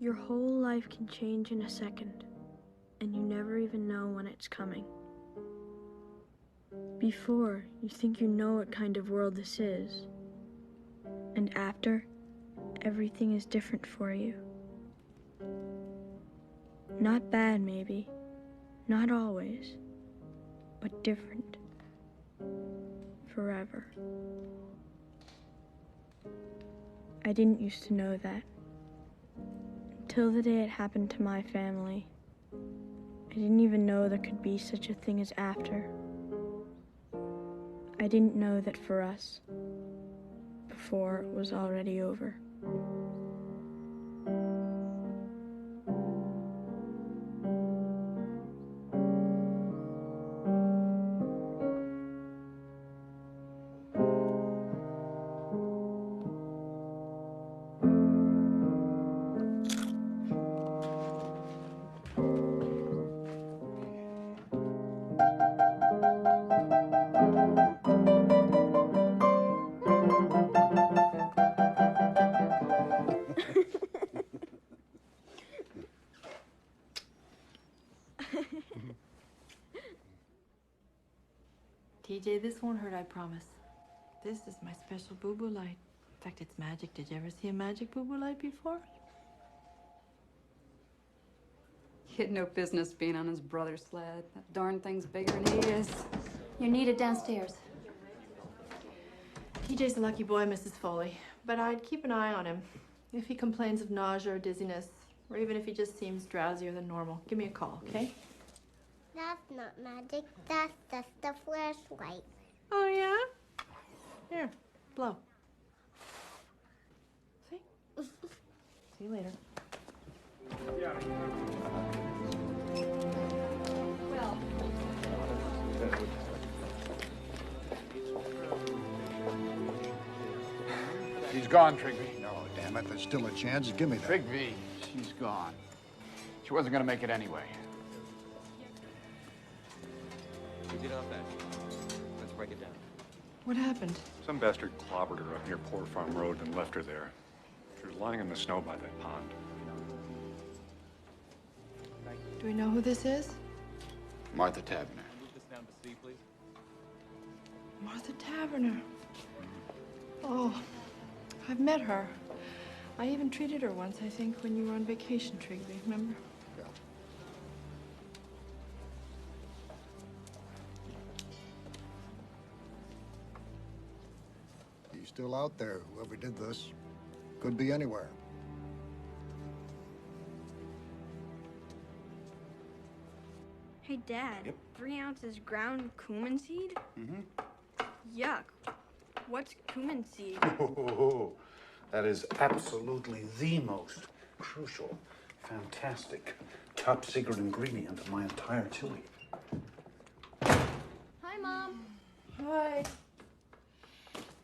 Your whole life can change in a second, and you never even know when it's coming. Before, you think you know what kind of world this is, and after, everything is different for you. Not bad, maybe, not always, but different. Forever. I didn't used to know that. Until the day it happened to my family. I didn't even know there could be such a thing as after. I didn't know that for us, before it was already over. TJ, this won't hurt, I promise. This is my special boo-boo light. In fact, it's magic. Did you ever see a magic boo-boo light before? He had no business being on his brother's sled. That darn thing's bigger than he is. You're needed downstairs. TJ's a lucky boy, Mrs. Foley. But I'd keep an eye on him. If he complains of nausea or dizziness, or even if he just seems drowsier than normal, give me a call, okay? That's not magic. That's just a flashlight. Oh, yeah? Here, blow. See? See you later. Well, She's gone, Trigby. No, damn it, there's still a chance. Give me that. Trigby, she's gone. She wasn't gonna make it anyway. We did off that. Let's break it down. What happened? Some bastard clobbered her up near Poor Farm Road and left her there. She was lying in the snow by that pond. Do we know who this is? Martha Tavener. Move this down to C, please. Martha Taverner. Oh, I've met her. I even treated her once, I think, when you were on vacation, Trigby, remember? Yeah. He's still out there, whoever did this. Could be anywhere. Hey, Dad. Yep. 3 ounces ground cumin seed? Yuck. What's cumin seed? Oh, that is absolutely the most crucial, fantastic, top secret ingredient of my entire chili. hi, Mom. Hi.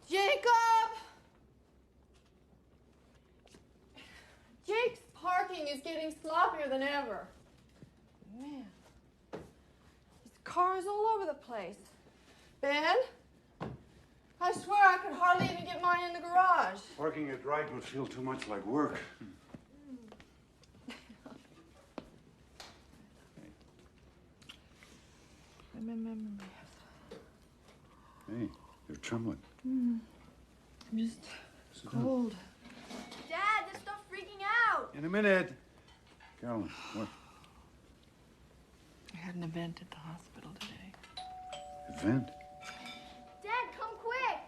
Jacob! Jake's parking is getting sloppier than ever. Man. There's cars all over the place. Ben? I swear I could hardly even get mine in the garage. Parking it right would feel too much like work. Hey, you're trembling. I'm just cold. Dad, this stuff's freaking out! In a minute. Carolyn, what? I had an event at the hospital today. Event? Dad, come quick!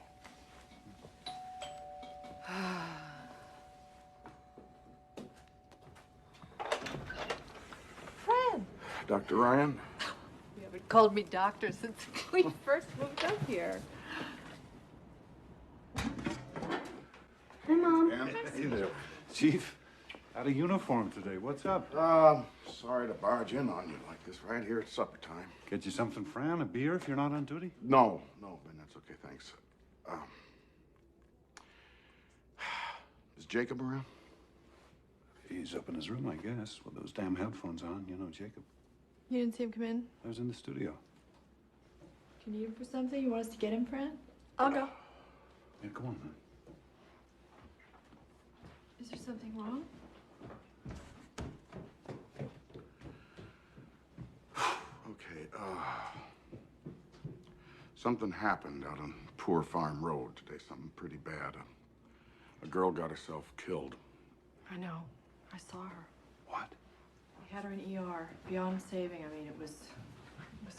Fran! Dr. Ryan? You haven't called me doctor since we first moved up here. Hi, Mom. Hey there. Chief, out of uniform today. What's up? Sorry to barge in on you like this right here at supper time. Get you something, Fran? A beer if you're not on duty? No, Ben, that's okay, thanks. Is Jacob around? He's up in his room, I guess, with those damn headphones on. You know, Jacob. You didn't see him come in? I was in the studio. Do you need him for something? You want us to get him, Fran? I'll go. Yeah, come on, man. Is there something wrong? Something happened out on Poor Farm Road today, something pretty bad. A girl got herself killed. I know. I saw her. What? We had her in ER, beyond saving. I mean, it was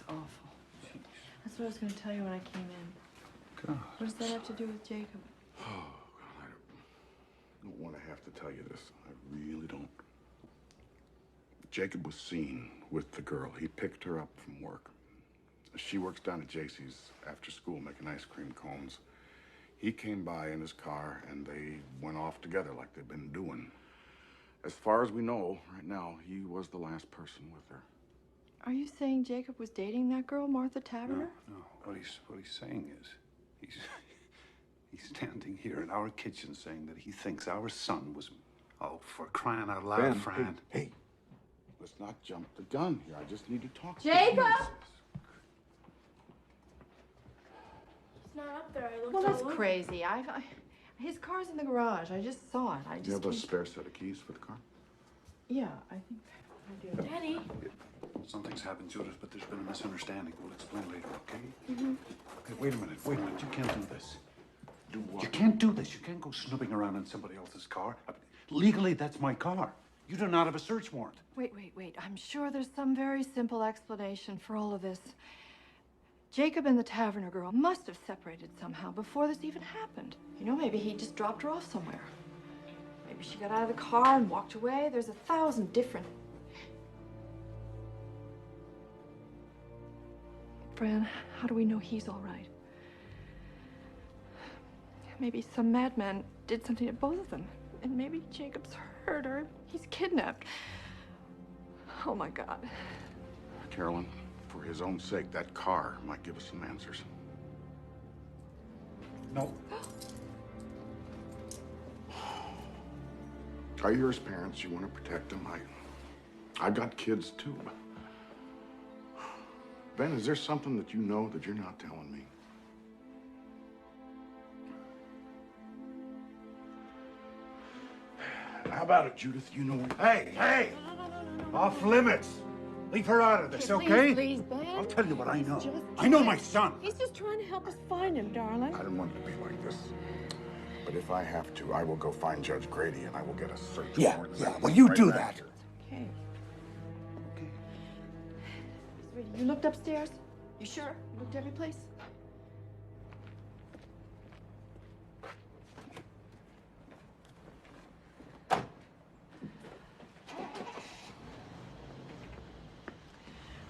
awful. Jeez. That's what I was going to tell you when I came in. God. What does that have to do with Jacob? Oh, God, I don't want to have to tell you this. I really don't. Jacob was seen with the girl. He picked her up from work. She works down at JC's after school making ice cream cones. He came by in his car, and they went off together like they've been doing. As far as we know, right now, he was the last person with her. Are you saying Jacob was dating that girl, Martha Taverner? No. What he's saying is, he's standing here in our kitchen saying that he thinks our son was, oh, for crying out loud, Ben, Fran. hey, let's not jump the gun here. I just need to talk Jacob! to you. He's not up there. I looked Well, all that's over. crazy. His car's in the garage. I just saw it. Do you have a spare set of keys for the car? Yeah, I think I do. Daddy. Something's happened, Judith, but there's been a misunderstanding. We'll explain later, okay? Mm-hmm. Okay, wait a minute. You can't do this. Do what? You can't do this. You can't go snooping around in somebody else's car. Legally, that's my car. You do not have a search warrant. Wait. I'm sure there's some very simple explanation for all of this. Jacob and the Taverner girl must have separated somehow before this even happened. You know, maybe he just dropped her off somewhere. Maybe she got out of the car and walked away. There's 1,000 different... Fran, how do we know he's all right? Maybe some madman did something to both of them. And maybe Jacob's hurt or he's kidnapped. Oh, my God. Carolyn, for his own sake, that car might give us some answers. No. You're his parents. You want to protect them. I got kids, too. Ben, is there something that you know that you're not telling me? How about it, Judith? You know... Hey! Off limits. Leave her out of this, okay? Please, Ben. I'll tell you what I know. Just I know my son. He's just trying to help us find him, darling. I didn't want it to be like this. But if I have to, I will go find Judge Grady and I will get a search warrant. Well, you Right do back that. here. Okay. Sweetie, you looked upstairs? You sure? You looked every place?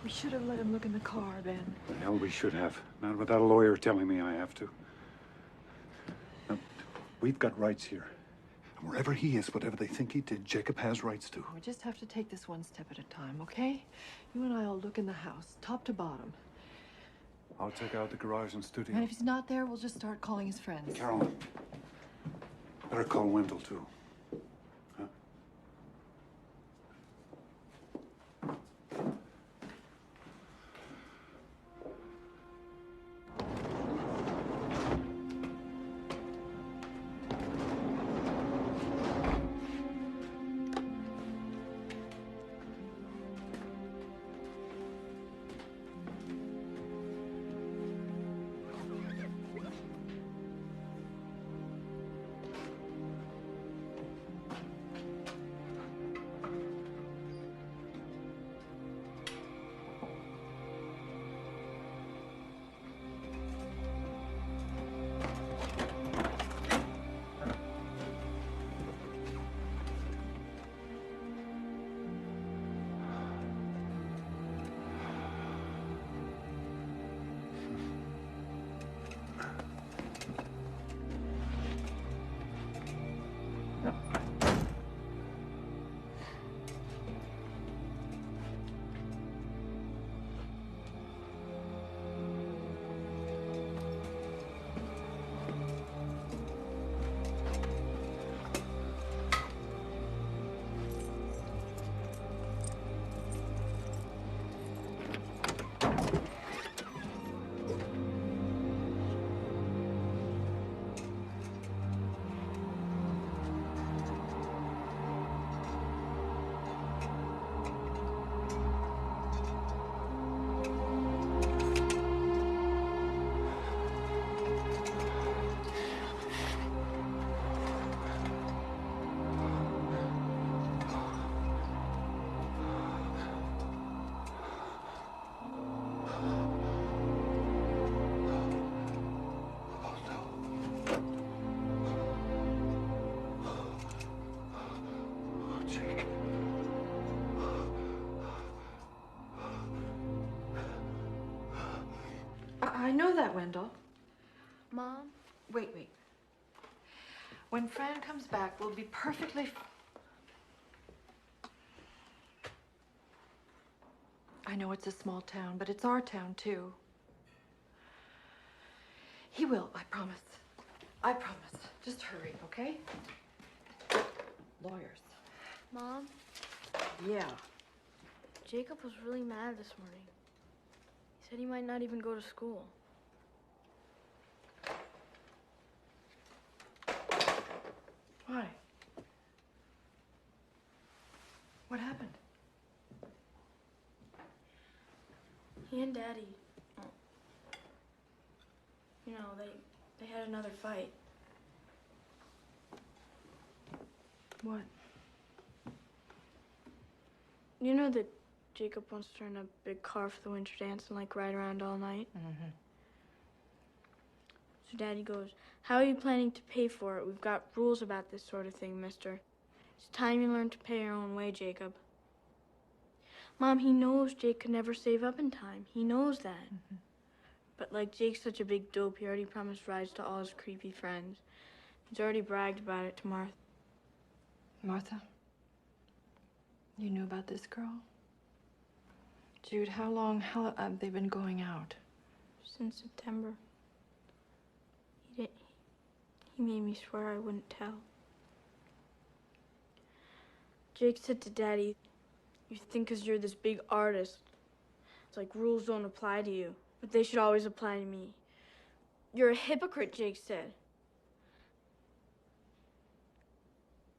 We should have let him look in the car, Ben. The hell we should have. Not without a lawyer telling me I have to. Now, we've got rights here. And wherever he is, whatever they think he did, Jacob has rights to. We just have to take this one step at a time, okay? You and I will look in the house, top to bottom. I'll check out the garage and studio. And if he's not there, we'll just start calling his friends. Carolyn, better call Wendell, too. Huh? I know that, Wendell. Mom? Wait. When Fran comes back, we'll be perfectly... I know it's a small town, but it's our town, too. He will, I promise. I promise. Just hurry, okay? Lawyers. Mom? Yeah. Jacob was really mad this morning. He said he might not even go to school. Why? What happened? He and Daddy, you know, they had another fight. What? You know that Jacob wants to rent a big car for the winter dance and like ride around all night? Mm-hmm. So Daddy goes, "How are you planning to pay for it? We've got rules about this sort of thing, mister. It's time you learn to pay your own way, Jacob." Mom, he knows Jake could never save up in time. He knows that. Mm-hmm. But like Jake's such a big dope, he already promised rides to all his creepy friends. He's already bragged about it to Martha. Martha? You knew about this girl? Jude, how long have they been going out? Since September. He made me swear I wouldn't tell. Jake said to Daddy, "You think 'cause you're this big artist, it's like rules don't apply to you, but they should always apply to me. You're a hypocrite," Jake said.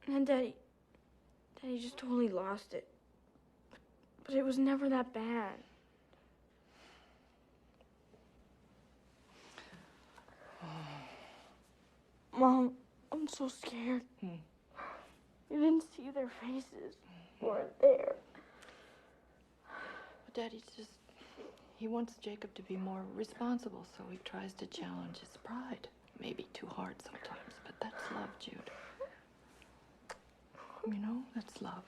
And then Daddy just totally lost it. But it was never that bad. Mom, I'm so scared. You didn't see their faces. You weren't there. But Daddy's just... He wants Jacob to be more responsible, so he tries to challenge his pride. Maybe too hard sometimes, but that's love, Jude. You know, that's love.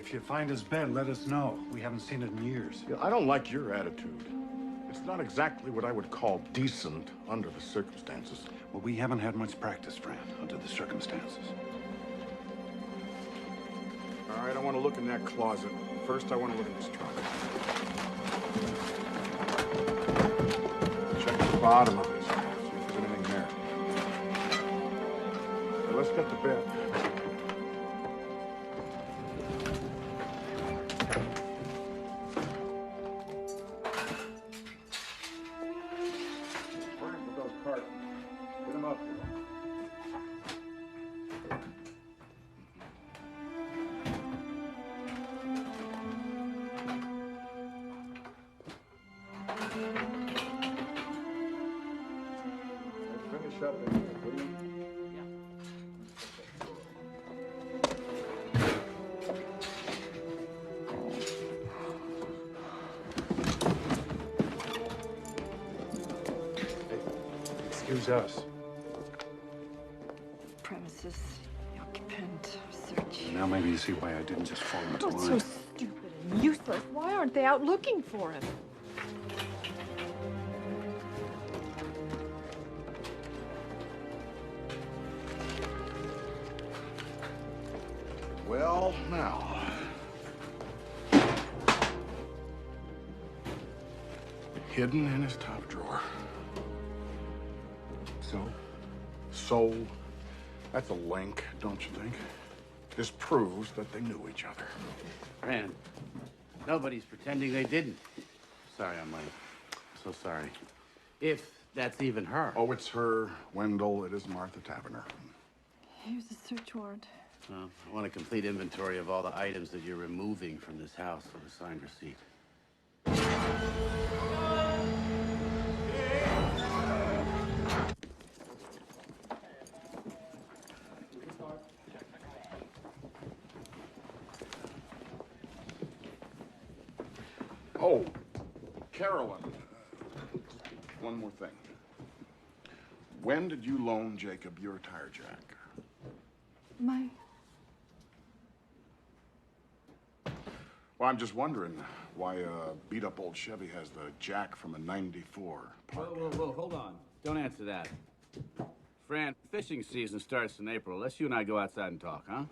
If you find his bed, let us know. We haven't seen it in years. Yeah, I don't like your attitude. It's not exactly what I would call decent under the circumstances. Well, we haven't had much practice, Fran, under the circumstances. All right, I want to look in that closet. First, I want to look at this trunk. Check the bottom of it. See if there's anything there. Now, let's get to bed. With those cartons. Get them up here. Finish up in here, will you? Excuse us. Premises, the occupant, search. Now maybe you see why I didn't just fall into What's so line. stupid and useless? Why aren't they out looking for him? Well, now. Hidden in his top drawer. So, that's a link, don't you think? This proves that they knew each other. Fran, nobody's pretending they didn't. Sorry I'm late. So sorry. If that's even her. Oh, it's her, Wendell. It is Martha Taverner. Here's the search warrant. Well, I want a complete inventory of all the items that you're removing from this house with a signed receipt. Oh, Carolyn. One more thing. When did you loan Jacob your tire jack? Well, I'm just wondering why a beat-up old Chevy has the jack from a '94 parked. Whoa, hold on. Don't answer that. Fran, fishing season starts in April. Let's you and I go outside and talk, huh?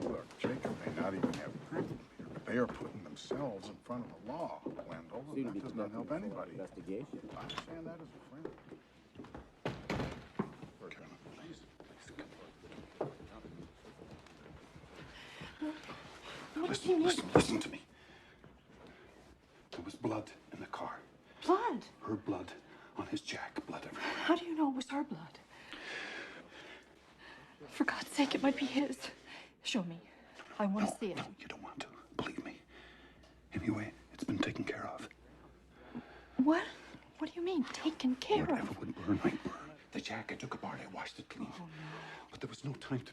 Look, Jacob may not even have proof here, but they are putting themselves in front of the law, Wendell. And that does not help anybody. Investigation. I understand that as a friend. Listen to me. There was blood in the car. Blood? Her blood on his jack. Blood everywhere. How do you know it was her blood? For God's sake, it might be his. Show me. I want to see it. No, you don't want to. Believe me. Anyway, it's been taken care of. What? What do you mean, taken care Whatever of? would burn might burn. The jack, I took apart, I washed it clean. Oh, no. But there was no time to...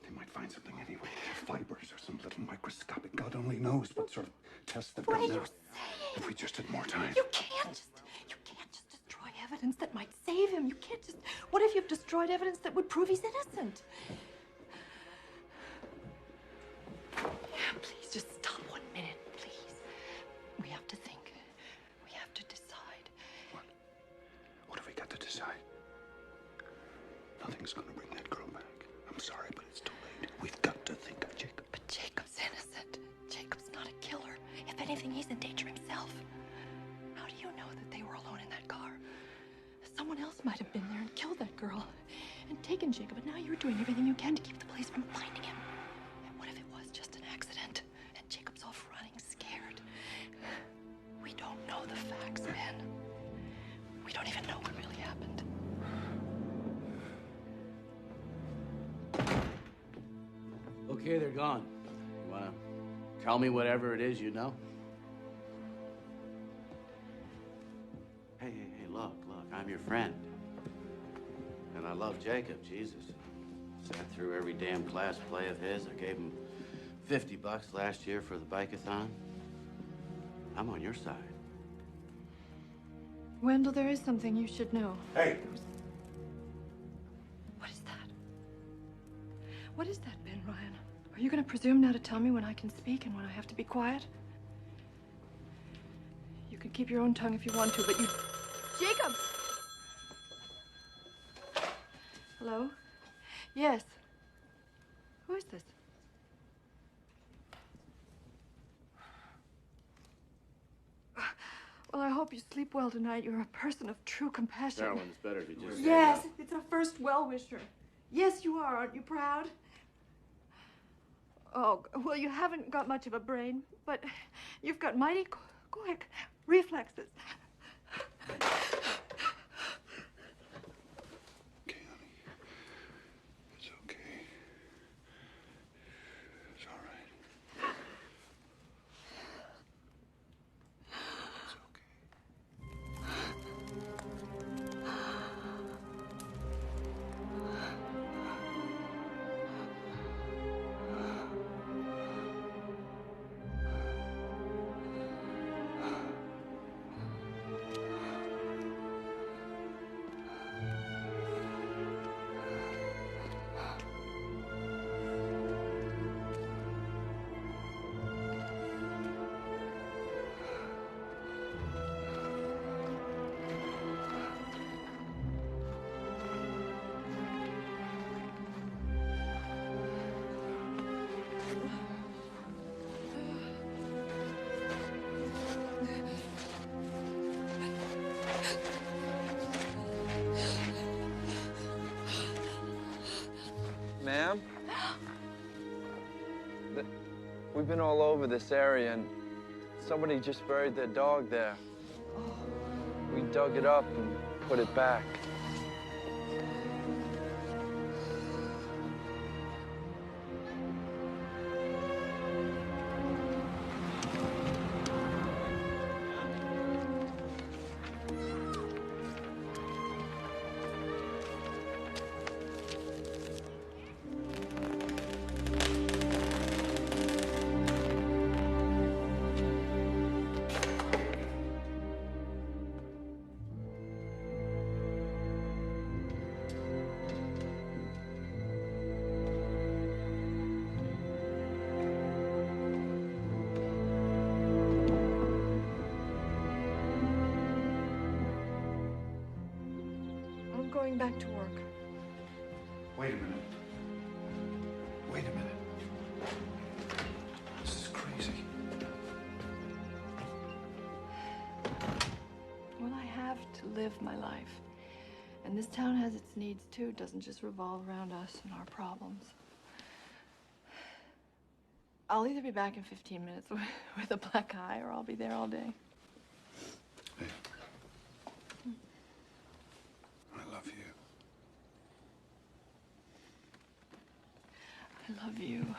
They might find something anyway. Fibers or some little microscopic, God only knows what sort of tests they've done now. What are you saying? If we just had more time. You can't just destroy evidence that might save him. You can't just... What if you've destroyed evidence that would prove he's innocent? Please, just stop 1 minute, please. We have to think. We have to decide. What have we got to decide? Nothing's gonna bring that girl back. I'm sorry, but it's too late. We've got to think of Jacob. But Jacob's innocent. Jacob's not a killer. If anything, he's in danger himself. How do you know that they were alone in that car? Someone else might have been there and killed that girl and taken Jacob, and now you're doing everything you can to keep the police from finding him. And what if it was just an accident and Jacob's off running scared? We don't know the facts, Ben. We don't even know what really happened. Okay, they're gone. You wanna tell me whatever it is you know? Hey, look, I'm your friend. And I love Jacob, Jesus. Sat through every damn class play of his. I gave him $50 last year for the bike-a-thon. I'm on your side. Wendell, there is something you should know. Hey! What is that? What is that, Ben Ryan? Are you going to presume now to tell me when I can speak and when I have to be quiet? You can keep your own tongue if you want to, but you... Jacob! Hello? Yes. Who is this? Well, I hope you sleep well tonight. You're a person of true compassion. Carolyn, it's better if you just... Yes, it's our first well-wisher. Yes, you are. Aren't you proud? Oh, well, you haven't got much of a brain, but you've got mighty quick reflexes. Okay, honey. It's okay. It's all right. It's okay. Ma'am? We've been all over this area, and somebody just buried their dog there. We dug it up and put it back. I'm going back to work. Wait a minute. Wait a minute. This is crazy. Well, I have to live my life. And this town has its needs, too. It doesn't just revolve around us and our problems. I'll either be back in 15 minutes with a black eye, or I'll be there all day. Hey. I love you. I love you.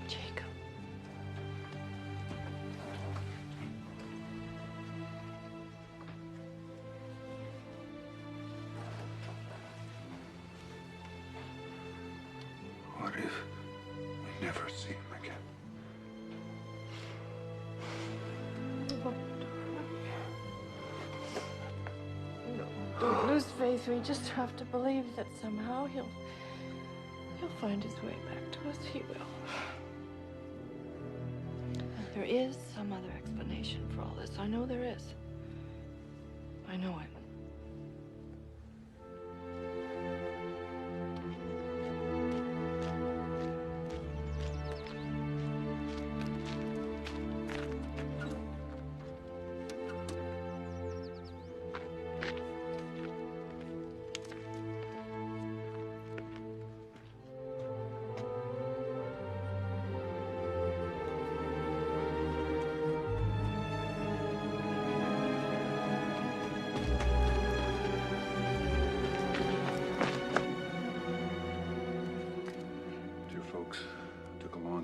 Jacob. What if we never see him again? Don't lose faith. We just have to believe that somehow he'll find his way back to us. He will. There is some other explanation for all this. I know there is. I know it.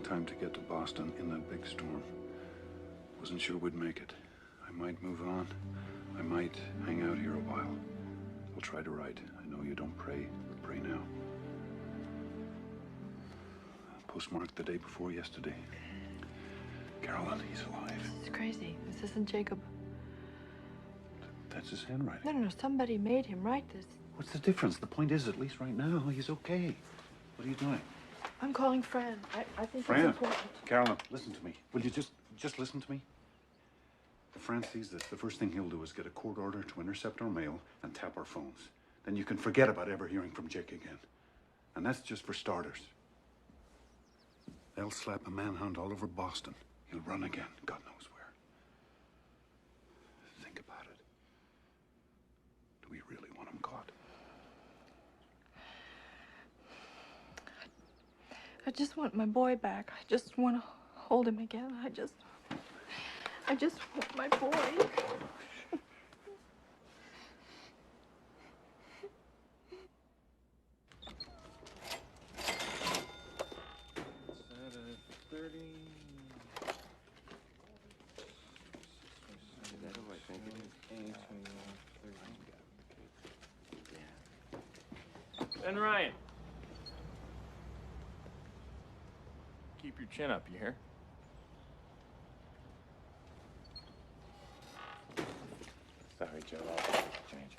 Time to get to Boston in that big storm. Wasn't sure we'd make it. I might move on. I might hang out here a while. I'll try to write. I know you don't pray, but pray now. Postmarked the day before yesterday. Carolyn, he's alive. It's crazy. This isn't Jacob. That's his handwriting. No. Somebody made him write this. What's the difference? The point is, at least right now, he's okay. What are you doing? I'm calling Fran. I think Fran? it's important. Carolyn, listen to me. Will you just listen to me? If Fran sees this, the first thing he'll do is get a court order to intercept our mail and tap our phones. Then you can forget about ever hearing from Jake again. And that's just for starters. They'll slap a manhunt all over Boston. He'll run again, God knows where. Think about it. Do we really want him caught? I just want my boy back. I just want to hold him again. I just want my boy. And Ryan. Keep your chin up, you hear? Sorry, Joe. I'll change.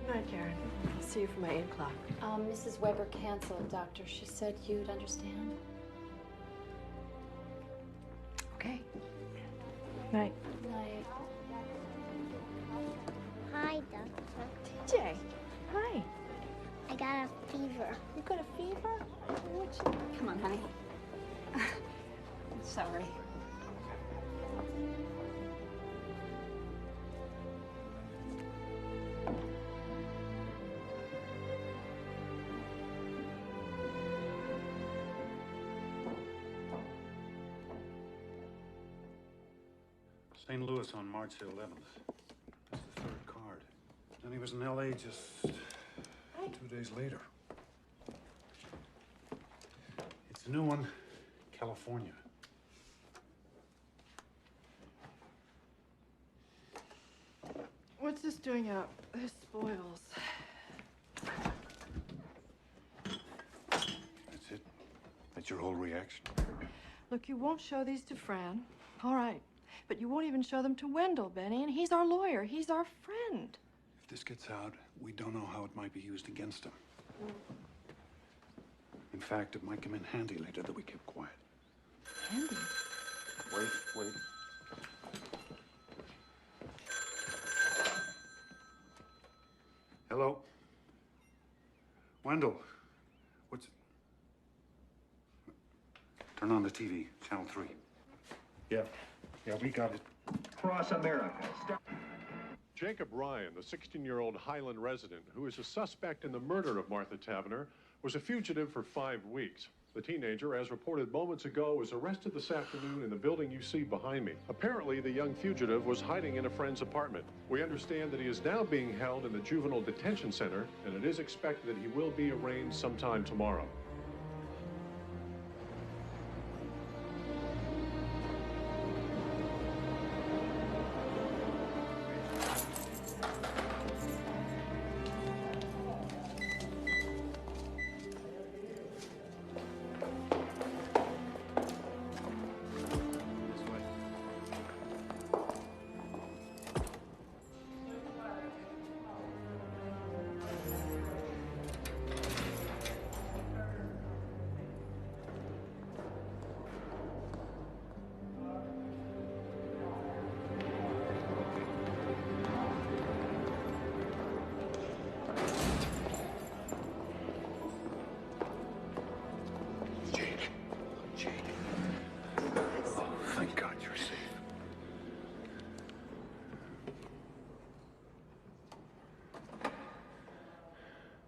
Night, Karen. I'll see you for my 8 o'clock. Mrs. Weber canceled, Doctor. She said you'd understand. Okay. Night. Night. Hi, Doctor. TJ. Hi. I got a fever. You got a fever? Come on, honey. I'm sorry. St. Louis on March 11th. That's the third card. Then he was in L.A. just 2 days later. It's a new one, California. What's this doing out? This spoils. That's it? That's your whole reaction? Look, you won't show these to Fran. All right. But you won't even show them to Wendell, Benny, and he's our lawyer. He's our friend. If this gets out, we don't know how it might be used against him. In fact, it might come in handy later that we keep quiet. Handy? Wait. Hello? Wendell, what's... Turn on the TV, channel 3. Yeah, we got it. Across America. Jacob Ryan, the 16-year-old Highland resident who is a suspect in the murder of Martha Tavener, was a fugitive for 5 weeks. The teenager, as reported moments ago, was arrested this afternoon in the building you see behind me. Apparently, the young fugitive was hiding in a friend's apartment. We understand that he is now being held in the juvenile detention center, and it is expected that he will be arraigned sometime tomorrow. Thank God you're safe.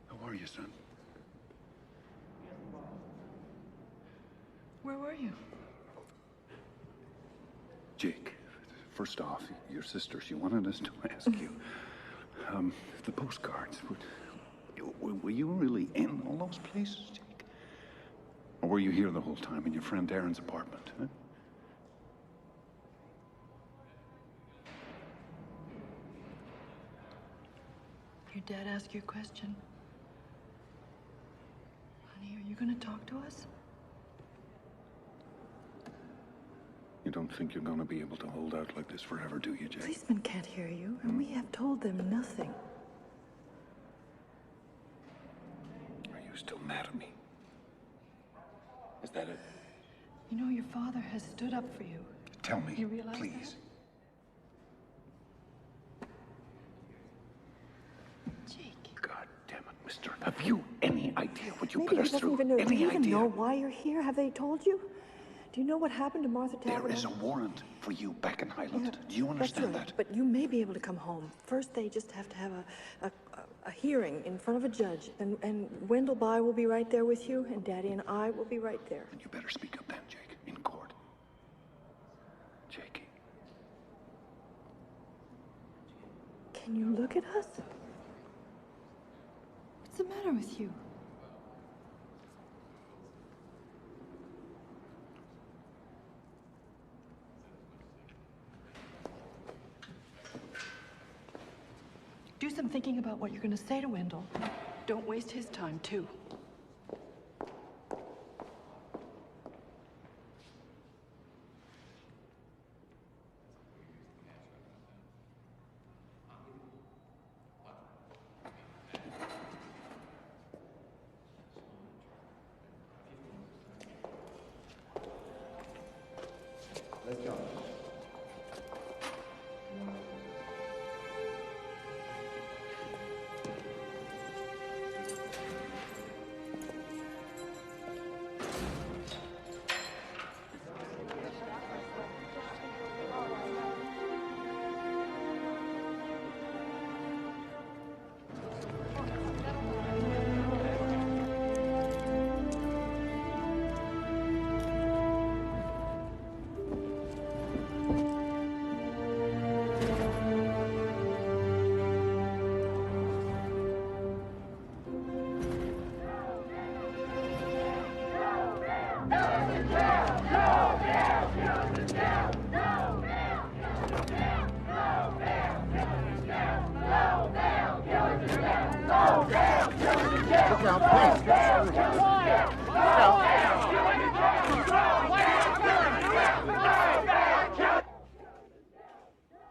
How are you, son? Where were you? Jake, first off, your sister, she wanted us to ask you, the postcards, were you really in all those places, Jake? Or were you here the whole time in your friend Darren's apartment, huh? Your dad asked you a question. Honey, are you gonna talk to us? You don't think you're going to be able to hold out like this forever, do you, Jake? Policemen can't hear you, and we have told them nothing. Are you still mad at me? Is that it? You know, your father has stood up for you. Tell me, You realize please. that? Jake. God damn it, mister. Have you any idea what you Maybe put he us doesn't through? even know. Do Any you even idea? know why you're here? Have they told you? Do you know what happened to Martha Talbot? There is a warrant for you back in Highland. Do you understand That's right, that? but you may be able to come home. First, they just have to have a hearing in front of a judge, and Wendell By will be right there with you, and Daddy and I will be right there. And you better speak up then, Jake, in court. Jakey. Can you look at us? What's the matter with you? Do some thinking about what you're going to say to Wendell. Don't waste his time, too. Let's go.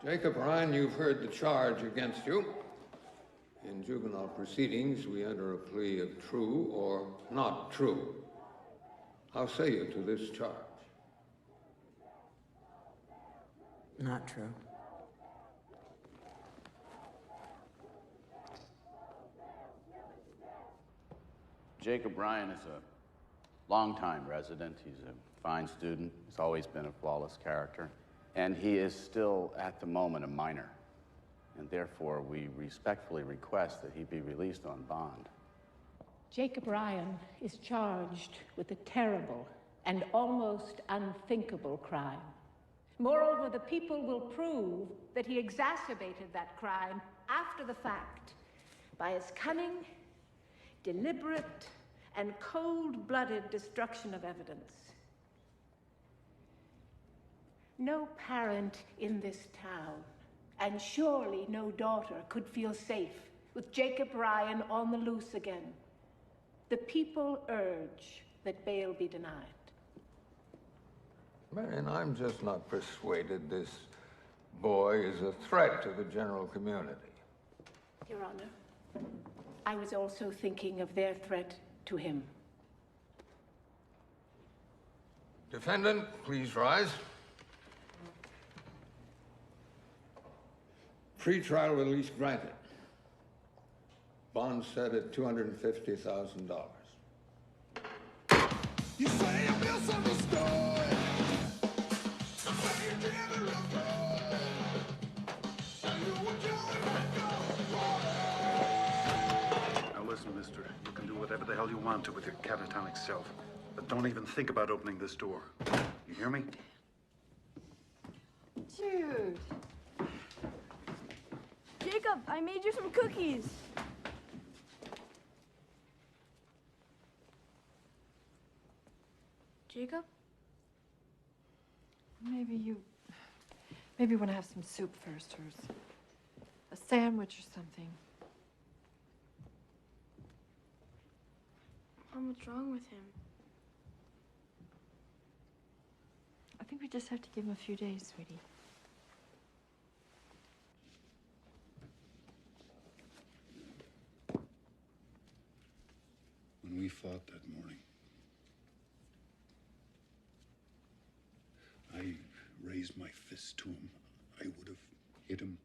Jacob Ryan, you've heard the charge against you. In juvenile proceedings, we enter a plea of true or not true. How say you to this charge? Not true. Jacob Ryan is a longtime resident. He's a fine student. He's always been a flawless character. And he is still, at the moment, a minor. And therefore, we respectfully request that he be released on bond. Jacob Ryan is charged with a terrible and almost unthinkable crime. Moreover, the people will prove that he exacerbated that crime after the fact by his cunning, deliberate, and cold-blooded destruction of evidence. No parent in this town, and surely no daughter, could feel safe with Jacob Ryan on the loose again. The people urge that bail be denied. Marion, I'm just not persuaded this boy is a threat to the general community. Your Honor, I was also thinking of their threat to him. Defendant, please rise. Pre-trial release granted. Bond set at $250,000. You say I'm misunderstood. You say you did it wrong. You were Now listen, mister. You can do whatever the hell you want to with your catatonic self. But don't even think about opening this door. You hear me? Jude. Jacob, I made you some cookies. Jacob? Maybe you want to have some soup first, or a sandwich or something. Mom, what's wrong with him? I think we just have to give him a few days, sweetie. When we fought that morning, I raised my fist to him. I would have hit him.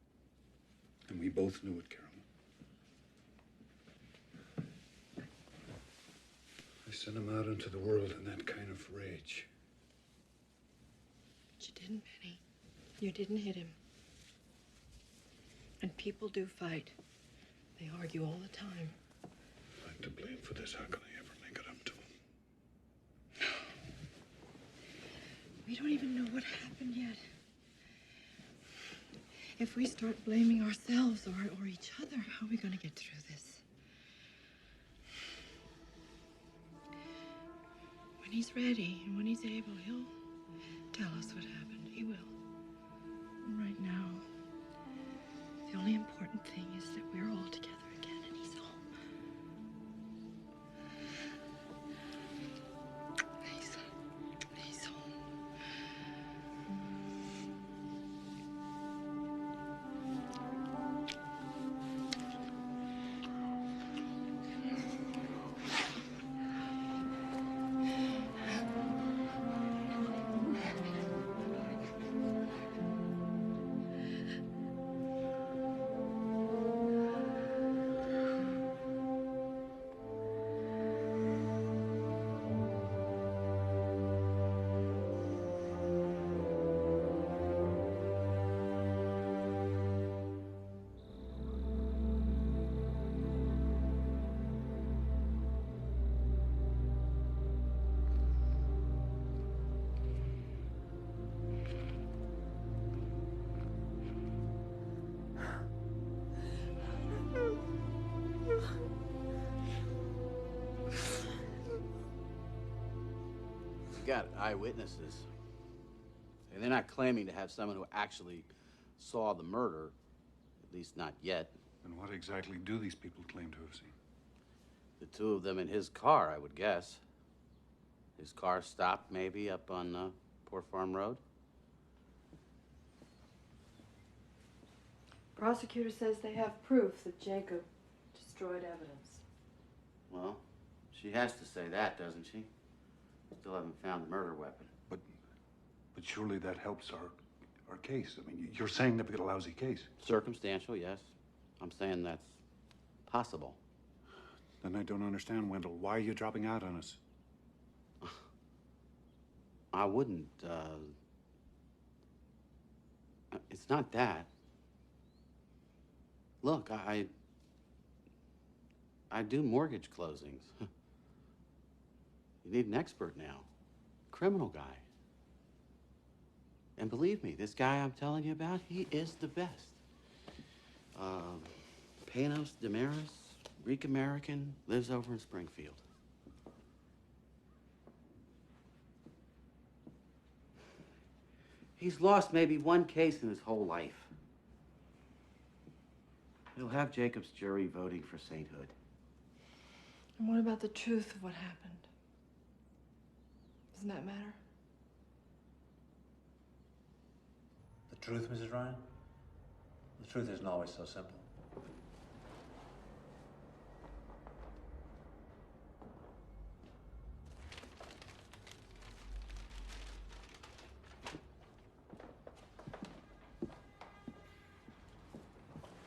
And we both knew it, Carolyn. I sent him out into the world in that kind of rage. But you didn't, Penny. You didn't hit him. And people do fight. They argue all the time. I'm to blame for this. How can I ever make it up to him? We don't even know what happened yet. If we start blaming ourselves or each other, how are we going to get through this? When he's ready and when he's able, he'll tell us what happened. He will. And right now, the only important thing is that we're all together again and he's home. He's home. You got eyewitnesses. And they're not claiming to have someone who actually saw the murder, at least not yet. And what exactly do these people claim to have seen? The two of them in his car, I would guess. His car stopped maybe up on Poor Farm Road. Prosecutor says they have proof that Jacob destroyed evidence. Well, she has to say that, doesn't she? Still haven't found the murder weapon. But surely that helps our case. I mean, you're saying that we got a lousy case. Circumstantial, yes. I'm saying that's possible. Then I don't understand, Wendell. Why are you dropping out on us? I wouldn't, it's not that. Look, I do mortgage closings. You need an expert now. Criminal guy. And believe me, this guy I'm telling you about, he is the best. Panos Damaris, Greek American, lives over in Springfield. He's lost maybe one case in his whole life. He'll have Jacob's jury voting for sainthood. And what about the truth of what happened? Doesn't that matter? The truth, Mrs. Ryan? The truth isn't always so simple.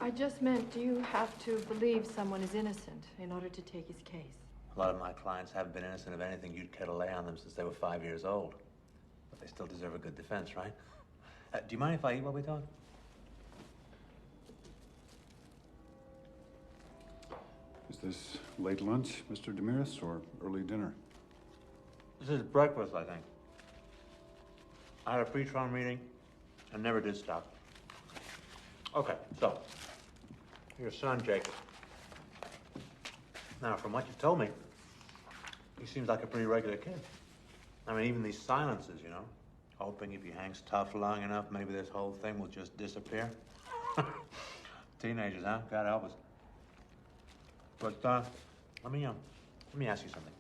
I just meant, do you have to believe someone is innocent in order to take his case? A lot of my clients haven't been innocent of anything you'd care to lay on them since they were 5 years old. But they still deserve a good defense, right? Do you mind if I eat while we talk? Is this late lunch, Mr. Damaris, or early dinner? This is breakfast, I think. I had a pre-trial meeting and never did stop. Okay, so, your son, Jacob. Now, from what you've told me, he seems like a pretty regular kid. I mean, even these silences, you know, hoping if he hangs tough long enough, maybe this whole thing will just disappear. Teenagers, huh? God help us. But let me ask you something.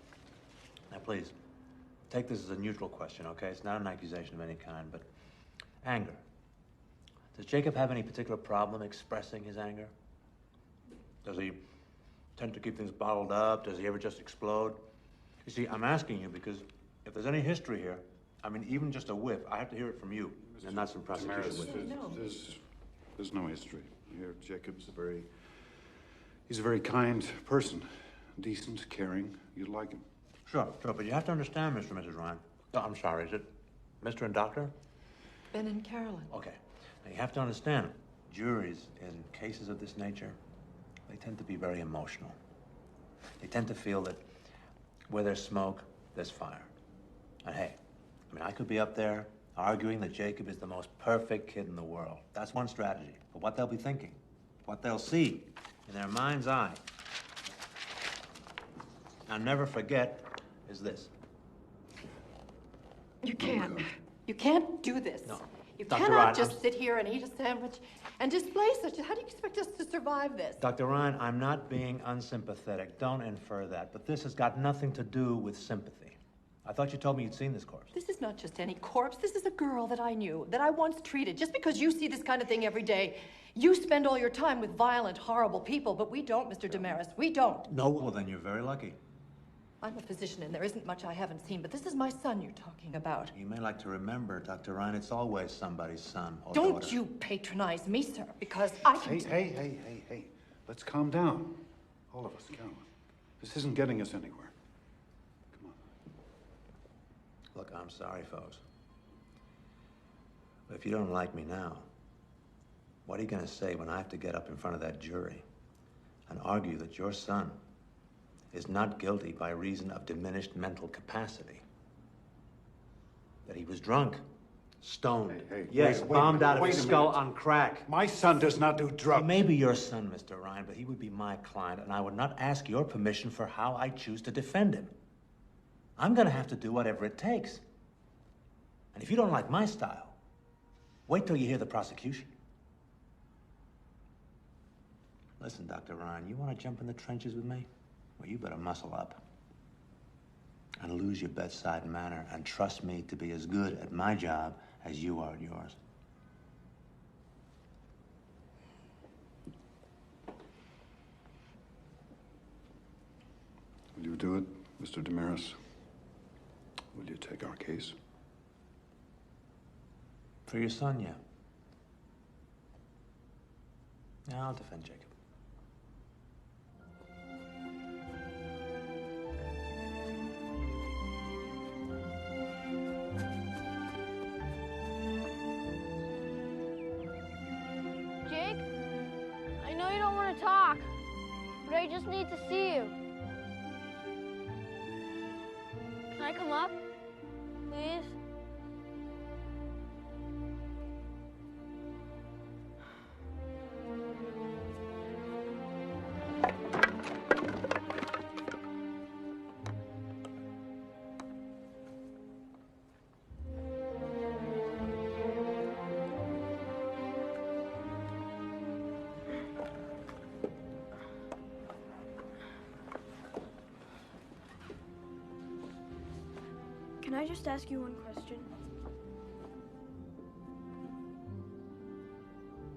Now, please, take this as a neutral question, okay? It's not an accusation of any kind, but anger. Does Jacob have any particular problem expressing his anger? Does he tend to keep things bottled up? Does he ever just explode? You see, I'm asking you because if there's any history here, I mean, even just a whiff, I have to hear it from you, and not some prosecution witness. There's no history here. Jacob's he's a very kind person, decent, caring. You'd like him. Sure, but you have to understand, Mr. and Mrs. Ryan. Oh, I'm sorry, is it Mr. and Doctor? Ben and Carolyn. Okay. Now, you have to understand, juries in cases of this nature, they tend to be very emotional. They tend to feel that where there's smoke, there's fire. And hey, I mean, I could be up there arguing that Jacob is the most perfect kid in the world. That's one strategy. But what they'll be thinking, what they'll see in their mind's eye, I'll never forget, is this. You can't. You can't do this. No. You Dr. cannot Ryan, just sit here and eat a sandwich and display such. How do you expect us to survive this? Dr. Ryan, I'm not being unsympathetic. Don't infer that. But this has got nothing to do with sympathy. I thought you told me you'd seen this corpse. This is not just any corpse. This is a girl that I knew, that I once treated. Just because you see this kind of thing every day, you spend all your time with violent, horrible people, but we don't, Mr. Damaris. We don't. No, well, then you're very lucky. I'm a physician, and there isn't much I haven't seen, but this is my son you're talking about. You may like to remember, Dr. Ryan, it's always somebody's son or Don't daughter. you patronize me, sir, because I can... Hey. Let's calm down. All of us, Carolyn. This isn't getting us anywhere. Come on. Look, I'm sorry, folks. But if you don't like me now, what are you going to say when I have to get up in front of that jury and argue that your son is not guilty by reason of diminished mental capacity? That he was drunk, stoned, yes, bombed out of his skull on crack. My son does not do drugs. He may be your son, Mr. Ryan, but he would be my client, and I would not ask your permission for how I choose to defend him. I'm going to have to do whatever it takes. And if you don't like my style, wait till you hear the prosecution. Listen, Dr. Ryan, you want to jump in the trenches with me? Well, you better muscle up and lose your bedside manner and trust me to be as good at my job as you are at yours. Will you do it, Mr. Damaris? Will you take our case? For your son, yeah. Yeah, I'll defend Jacob. Jake, I know you don't want to talk, But I just need to see you. Can I come up? Please? Can I just ask you one question?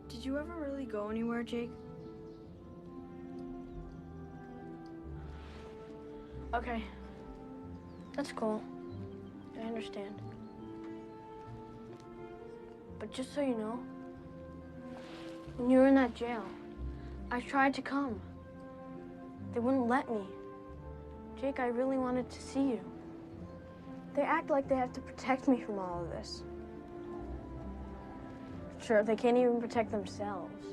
Did you ever really go anywhere, Jake? Okay. That's cool. I understand. But just so you know, when you were in that jail, I tried to come. They wouldn't let me. Jake, I really wanted to see you. They act like they have to protect me from all of this. Sure, they can't even protect themselves.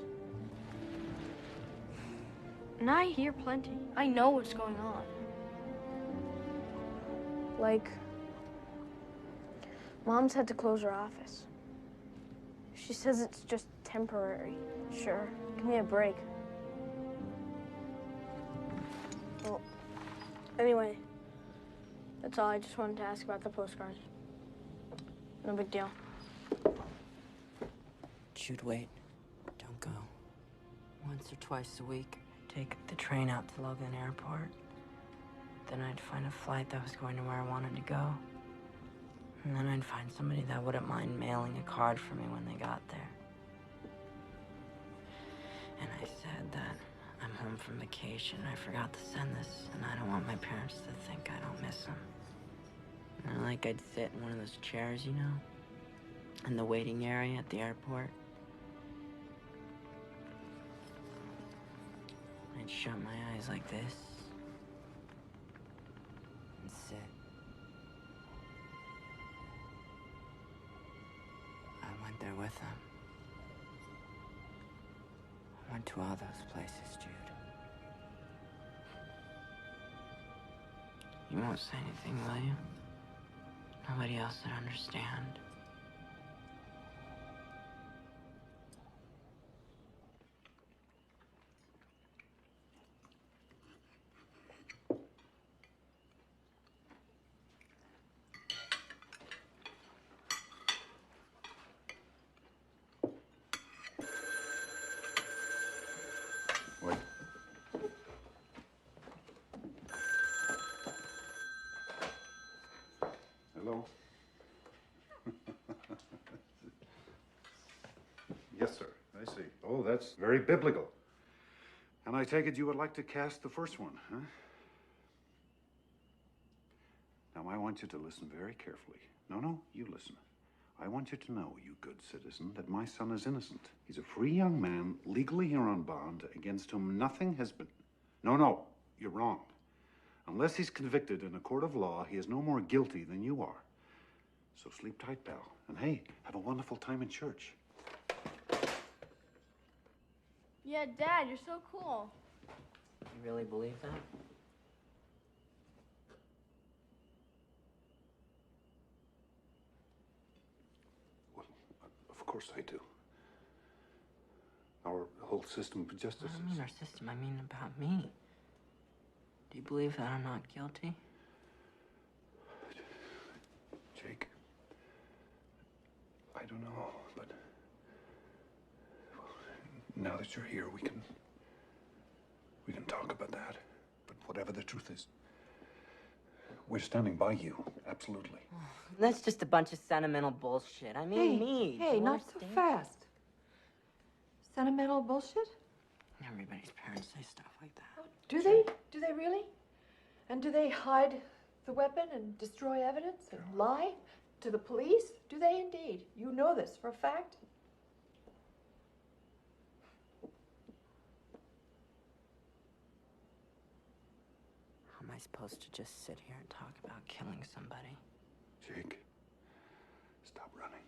And I hear plenty. I know what's going on. Like, Mom's had to close her office. She says it's just temporary. Sure, give me a break. Well, anyway, that's all. I just wanted to ask about the postcards. No big deal. Jude, wait. Don't go. Once or twice a week, I'd take the train out to Logan Airport. Then I'd find a flight that was going to where I wanted to go. And then I'd find somebody that wouldn't mind mailing a card for me when they got there. And I said that I'm home from vacation. I forgot to send this, and I don't want my parents to think I don't miss them. And like I'd sit in one of those chairs, you know, in the waiting area at the airport. I'd shut my eyes like this and sit. I went there with them. I went to all those places, Jude. You won't say anything, will you? Nobody else would understand. Wait. Hello? Yes, sir. I see. Oh, that's very biblical. And I take it you would like to cast the first one, huh? Now, I want you to listen very carefully. No, you listen. I want you to know, you good citizen, that my son is innocent. He's a free young man, legally here on bond, against whom nothing has been... No, you're wrong. Unless he's convicted in a court of law, he is no more guilty than you are. So sleep tight, pal. And hey, have a wonderful time in church. Yeah, Dad, you're so cool. You really believe that? Of course I do. Our whole system of justice I don't mean our system, I mean about me. Do you believe that I'm not guilty? Jake, I don't know, but well, now that you're here, we can talk about that. But whatever the truth is, we're standing by you, absolutely. That's just a bunch of sentimental bullshit. I mean, me. Hey, not so fast. Sentimental bullshit? Everybody's parents say stuff like that. Oh, do they? Do they really? And do they hide the weapon and destroy evidence and lie to the police? Do they indeed? You know this for a fact? How am I supposed to just sit here and talk about killing somebody? Jake, stop running,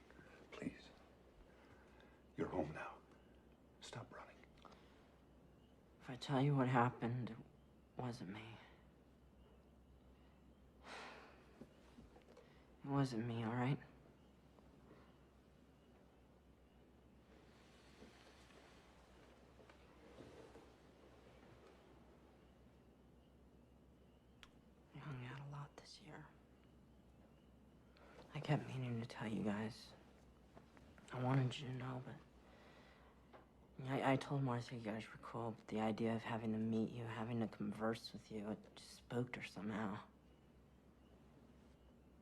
please. You're home now. Stop running. If I tell you what happened, it wasn't me. It wasn't me, all right? I hung out a lot this year. I kept meaning to tell you guys. I wanted you to know, but I told Martha you guys were cool, but the idea of having to meet you, having to converse with you, it just spooked her somehow.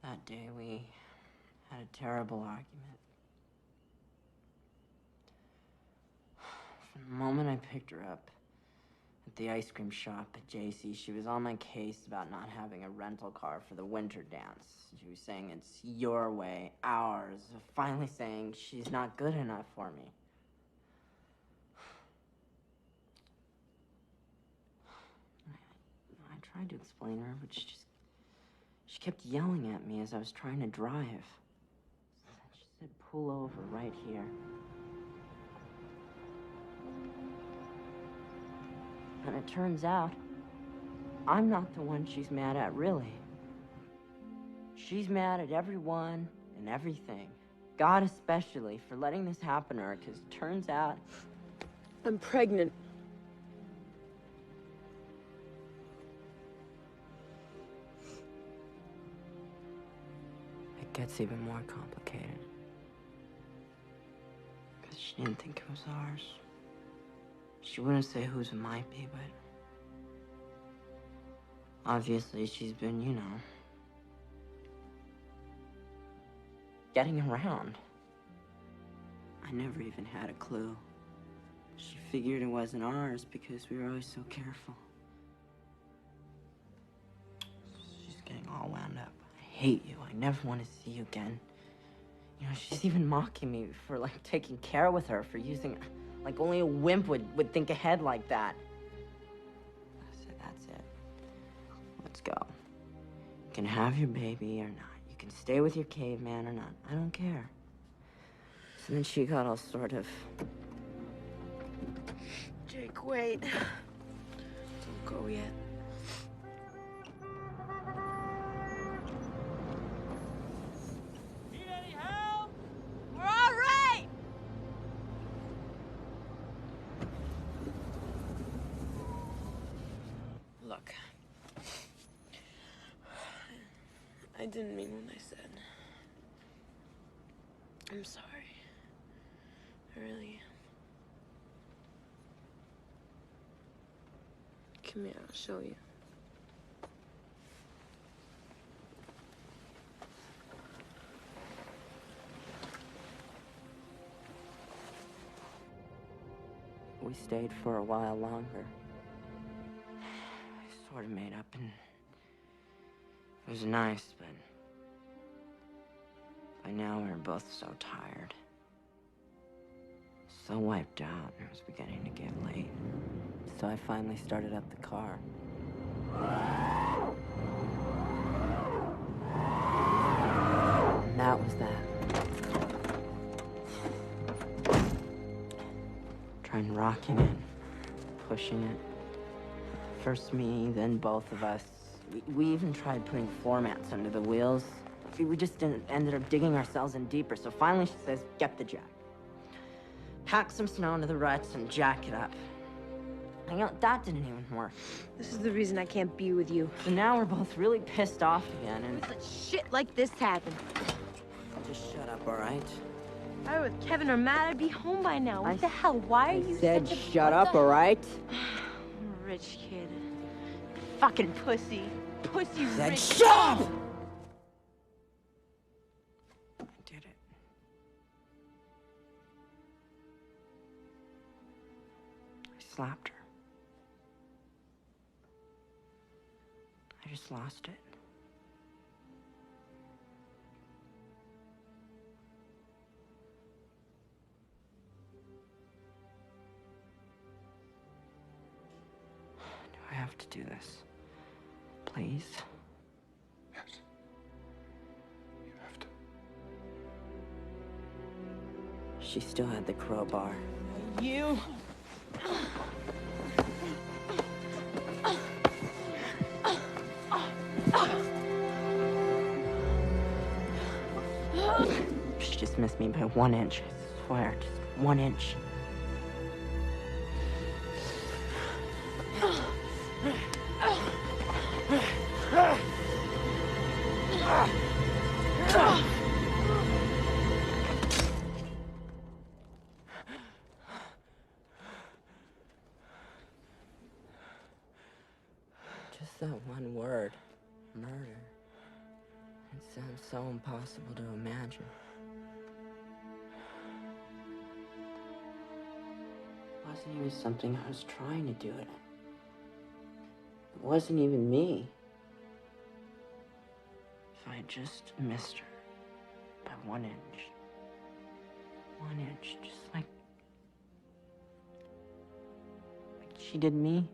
That day, we had a terrible argument. From the moment I picked her up at the ice cream shop at JC, she was on my case about not having a rental car for the winter dance. She was saying it's your way, ours, finally saying she's not good enough for me. I tried to explain to her, but she kept yelling at me as I was trying to drive. She said, pull over right here. And it turns out, I'm not the one she's mad at, really. She's mad at everyone and everything. God especially for letting this happen to her, because it turns out I'm pregnant. it gets even more complicated. Because she didn't think it was ours. She wouldn't say whose it might be, but obviously she's been, you know, getting around. I never even had a clue. She figured it wasn't ours because we were always so careful. She's getting all wound up. I hate you. I never want to see you again. You know, she's even mocking me for, like, taking care with her, for using... Like, only a wimp would think ahead like that. I said, that's it. Let's go. You can have your baby or not. You can stay with your caveman or not. I don't care. So then she got all sort of... Jake, wait. Don't go yet. Need any help? We're all right! Look. I didn't mean what I said. I'm sorry. I really am. Come here, I'll show you. We stayed for a while longer. I sort of made up, and it was nice, but by now we were both so tired. So wiped out, and it was beginning to get late. So I finally started up the car. And that was that. Trying rocking it, pushing it. First me, then both of us. We even tried putting floor mats under the wheels. We just ended up digging ourselves in deeper. So finally she says, get the jack. Pack some snow into the ruts and jack it up. And, you know, that didn't even work. This is the reason I can't be with you. So now we're both really pissed off again, and... Let shit like this happen. Just shut up, all right? If I were with Kevin or Matt, I'd be home by now. What the hell? Why are you said such a... shut up, all right? I'm a rich kid. Fucking pussy. Pussy Said rich. shut up! I did it. I slapped her. I just lost it. Do I have to do this? Please? Yes. You have to. She still had the crowbar. You... just missed me by 1 inch. I swear, just 1 inch. Just that one word, murder. It sounds so impossible to imagine. It wasn't even something I was trying to do it. It wasn't even me. If I had just missed her by 1 inch. 1 inch, just like she did me.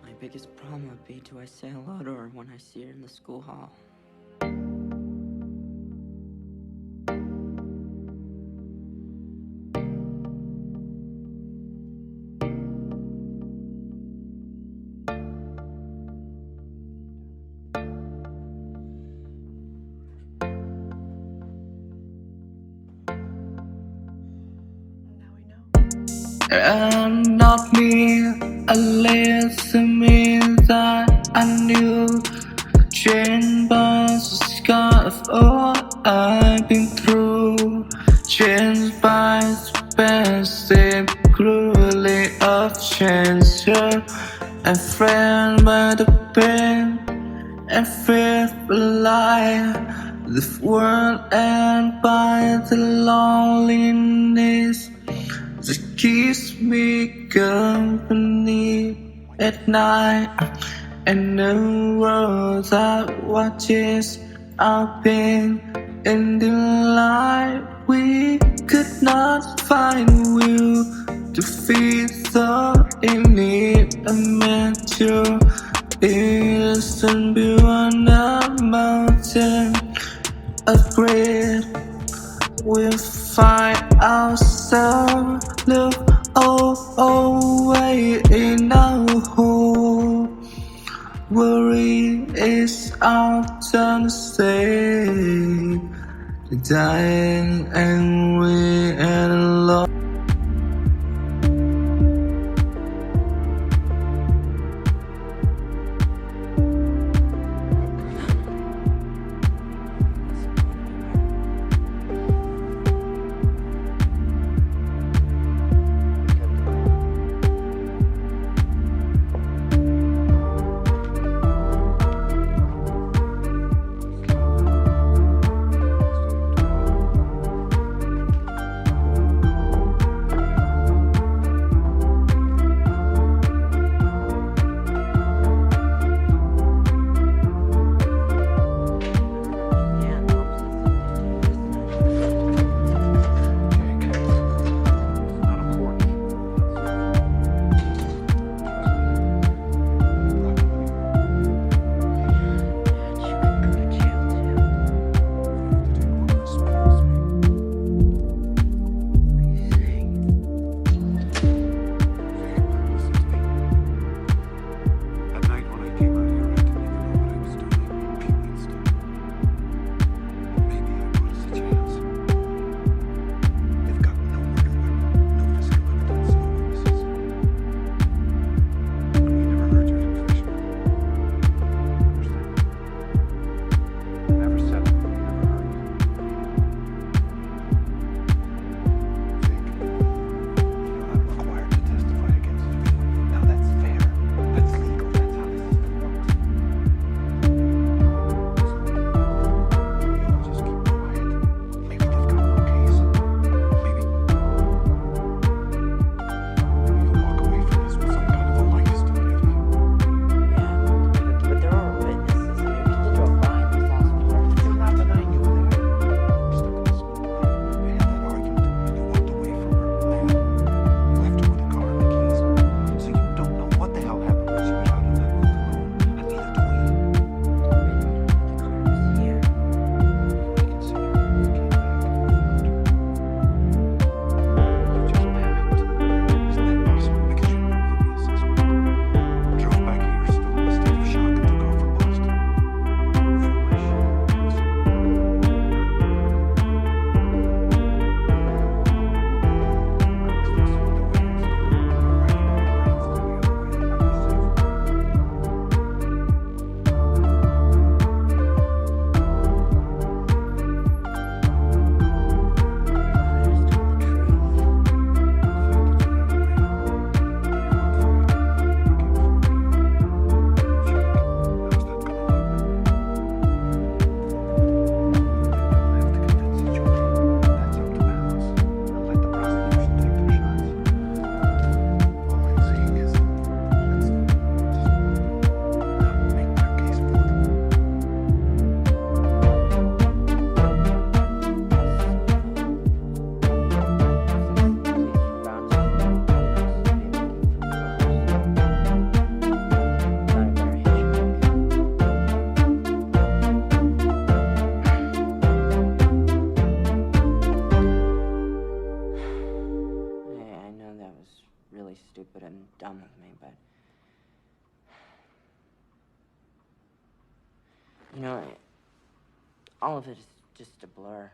My biggest problem would be, do I say hello to her when I see her in the school hall? And not me, a lesson means that I knew, chained by the scar of all I've been through, changed by the passive cruelty of chancer, and framed by the pain and fearful lie, this world and by the loneliness that keeps me company at night, and the world that watches our pain in the light. We could not find will to feed the immature innocent beyond the mountain of greed. We find ourselves look away in our hole. Worry is our turn to stay, dying angry and alone. really stupid and dumb of me, but... You know, all of it is just a blur.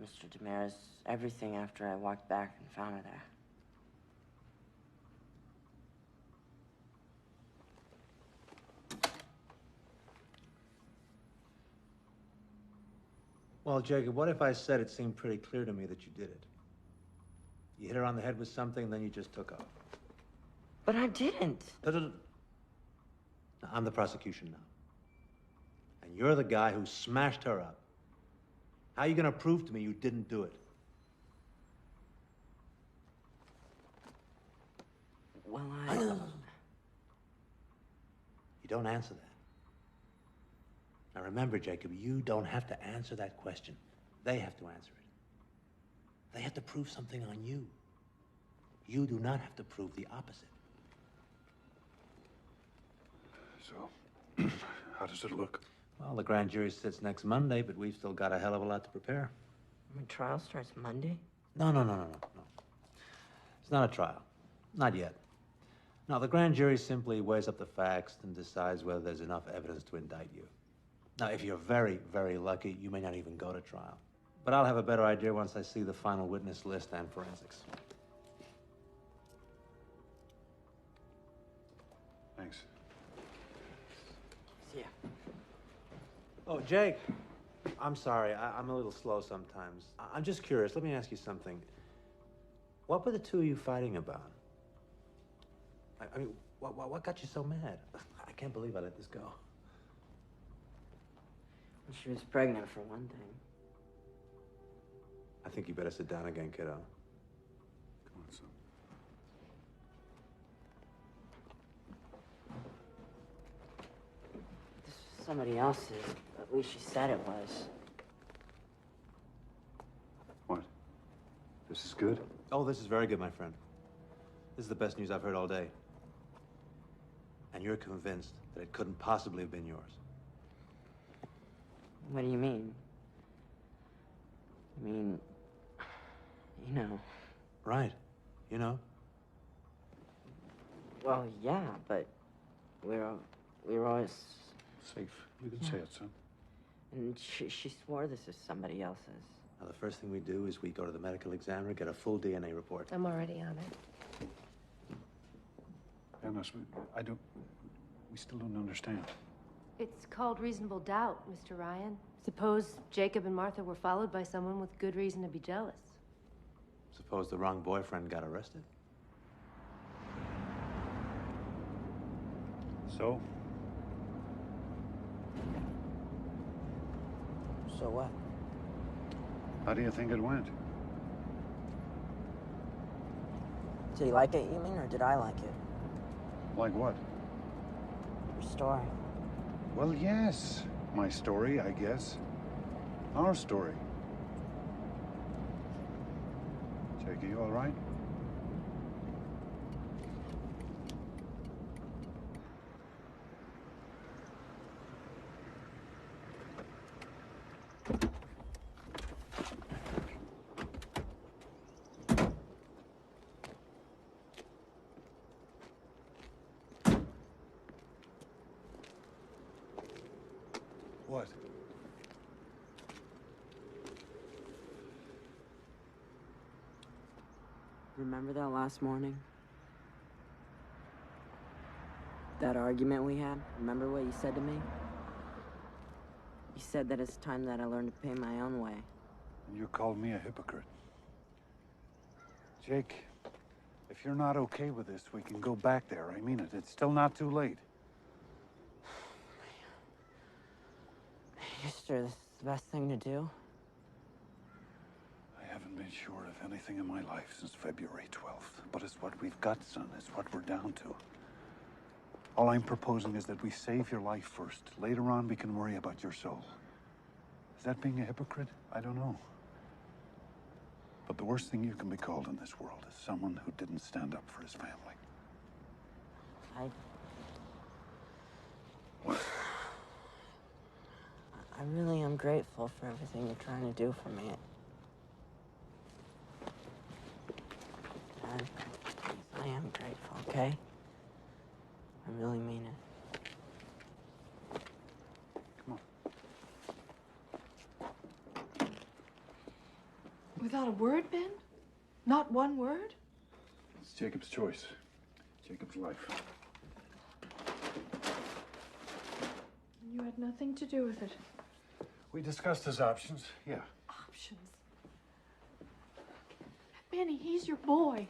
Mr. Damaris, everything after I walked back and found her there. Well, Jacob, what if I said it seemed pretty clear to me that you did it? You hit her on the head with something, then you just took off. But I didn't. No. I'm the prosecution now. And you're the guy who smashed her up. How are you going to prove to me you didn't do it? Well, You don't answer that. Now remember, Jacob, you don't have to answer that question. They have to answer it. They have to prove something on you. You do not have to prove the opposite. So, how does it look? Well, the grand jury sits next Monday, but we've still got a hell of a lot to prepare. My trial starts Monday? No. It's not a trial. Not yet. No, the grand jury simply weighs up the facts and decides whether there's enough evidence to indict you. Now, if you're very, very lucky, you may not even go to trial. But I'll have a better idea once I see the final witness list and forensics. Thanks. See ya. Oh, Jake, I'm sorry. I'm a little slow sometimes. I'm just curious. Let me ask you something. What were the two of you fighting about? I mean, what got you so mad? I can't believe I let this go. Well, she was pregnant, for one thing. I think you better sit down again, kiddo. Come on, son. This was somebody else's. At least she said it was. What? This is good? Oh, this is very good, my friend. This is the best news I've heard all day. And you're convinced that it couldn't possibly have been yours. What do you mean? I mean, you know. Right. You know? Well, yeah, but we were always... Safe. You can say it, son. And she swore this is somebody else's. Now, the first thing we do is we go to the medical examiner, get a full DNA report. I'm already on it. Dennis, we still don't understand. It's called reasonable doubt, Mr. Ryan. Suppose Jacob and Martha were followed by someone with good reason to be jealous. Suppose the wrong boyfriend got arrested. So? So what? How do you think it went? Did he like it, you mean, or did I like it? Like what? Your story. Well, yes. My story, I guess. Our story. Jake, are you all right? What? Remember that last morning? That argument we had? Remember what you said to me? You said that it's time that I learned to pay my own way. And you called me a hypocrite. Jake, if you're not okay with this, we can go back there. I mean it. It's still not too late. You sure this is the best thing to do? I haven't been sure of anything in my life since February 12th. But it's what we've got, son. It's what we're down to. All I'm proposing is that we save your life first. Later on, we can worry about your soul. Is that being a hypocrite? I don't know. But the worst thing you can be called in this world is someone who didn't stand up for his family. I really am grateful for everything you're trying to do for me. Dad, I am grateful. okay? I really mean it. Without a word, Ben? Not one word? It's Jacob's choice. Jacob's life. You had nothing to do with it. We discussed his options, yeah. Options. Benny, he's your boy.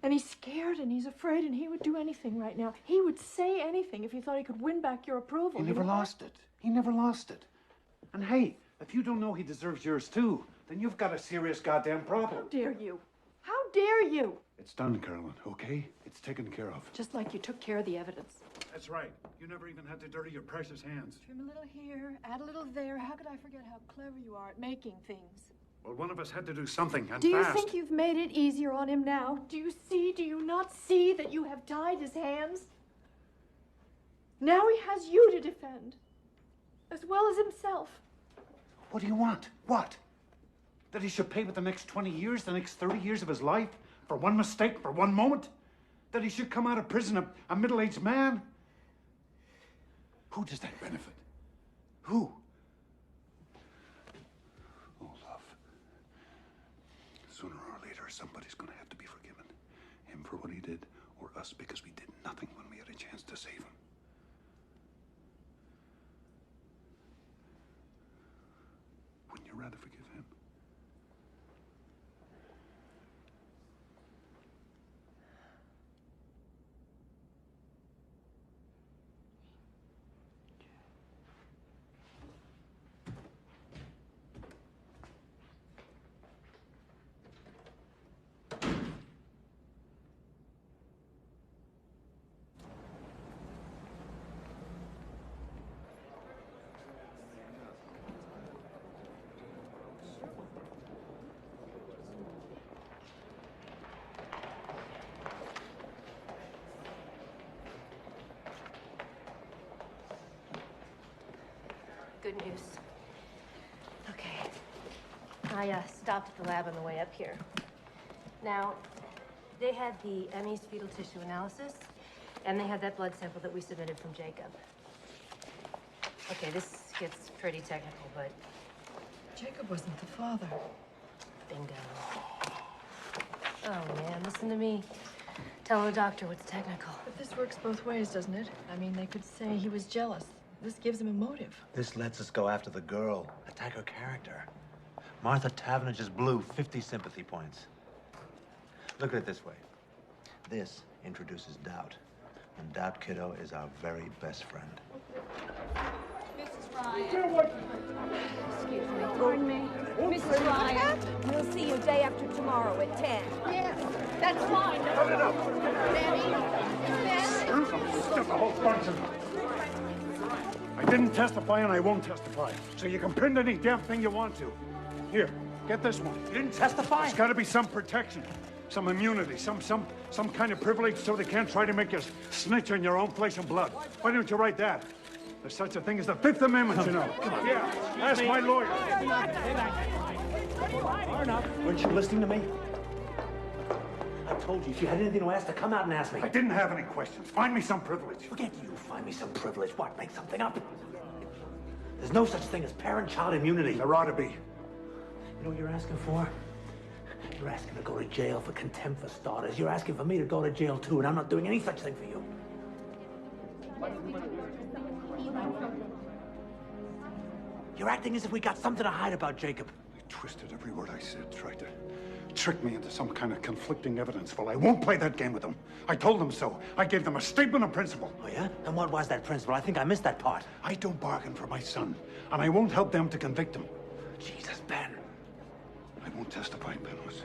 And he's scared and he's afraid and he would do anything right now. He would say anything if he thought he could win back your approval. He never lost it. He never lost it. And hey, if you don't know he deserves yours too, then you've got a serious goddamn problem. How dare you? How dare you? It's done, Carolyn, okay? It's taken care of. Just like you took care of the evidence. That's right. You never even had to dirty your precious hands. Trim a little here, add a little there. How could I forget how clever you are at making things? Well, one of us had to do something, and Do you fast. think you've made it easier on him now? Do you not see that you have tied his hands? Now he has you to defend, as well as himself. What do you want? What? That he should pay with the next 20 years, the next 30 years of his life? For one mistake, for one moment? That he should come out of prison a middle-aged man? Who does that benefit? Who? Oh, love. Sooner or later, somebody's gonna have to be forgiven. Him for what he did, or us because we did nothing when we had a chance to save him. Wouldn't you rather forgive him? Good news. Okay. I stopped at the lab on the way up here. Now, they had the Emmy's fetal tissue analysis, and they had that blood sample that we submitted from Jacob. Okay, this gets pretty technical, but... Jacob wasn't the father. Bingo. Oh, man, listen to me. Tell the doctor what's technical. But this works both ways, doesn't it? I mean, they could say he was jealous. This gives him a motive. This lets us go after the girl, attack her character. Martha Tavener just blew 50 sympathy points. Look at it this way. This introduces Doubt. And Doubt, kiddo, is our very best friend. Mrs. Ryan. Excuse me. Pardon me. Mrs. Ryan, we'll see you day after tomorrow at 10. Yes, that's fine. Cut it up. Benny. Stuff a whole bunch of them. I didn't testify and I won't testify. So you can pin any damn thing you want to. Here, get this one. You didn't testify? There's got to be some protection, some immunity, some kind of privilege so they can't try to make you snitch on your own flesh and blood. Why don't you write that? There's such a thing as the Fifth Amendment, you know. Yeah, ask my lawyer. Weren't you listening to me? I told you, if you had anything to ask, to come out and ask me. I didn't have any questions. Find me some privilege. Forget you. Find me some privilege. What? Make something up? There's no such thing as parent-child immunity. There ought to be. You know what you're asking for? You're asking to go to jail for contempt for starters. You're asking for me to go to jail too, and I'm not doing any such thing for you. You're acting as if we got something to hide about Jacob. They twisted every word I said, tried to trick me into some kind of conflicting evidence. Well, I won't play that game with them. I told them so. I gave them a statement of principle. Oh, yeah? And what was that principle? I think I missed that part. I don't bargain for my son, and I won't help them to convict him. Jesus, Ben. I won't testify, Penrose.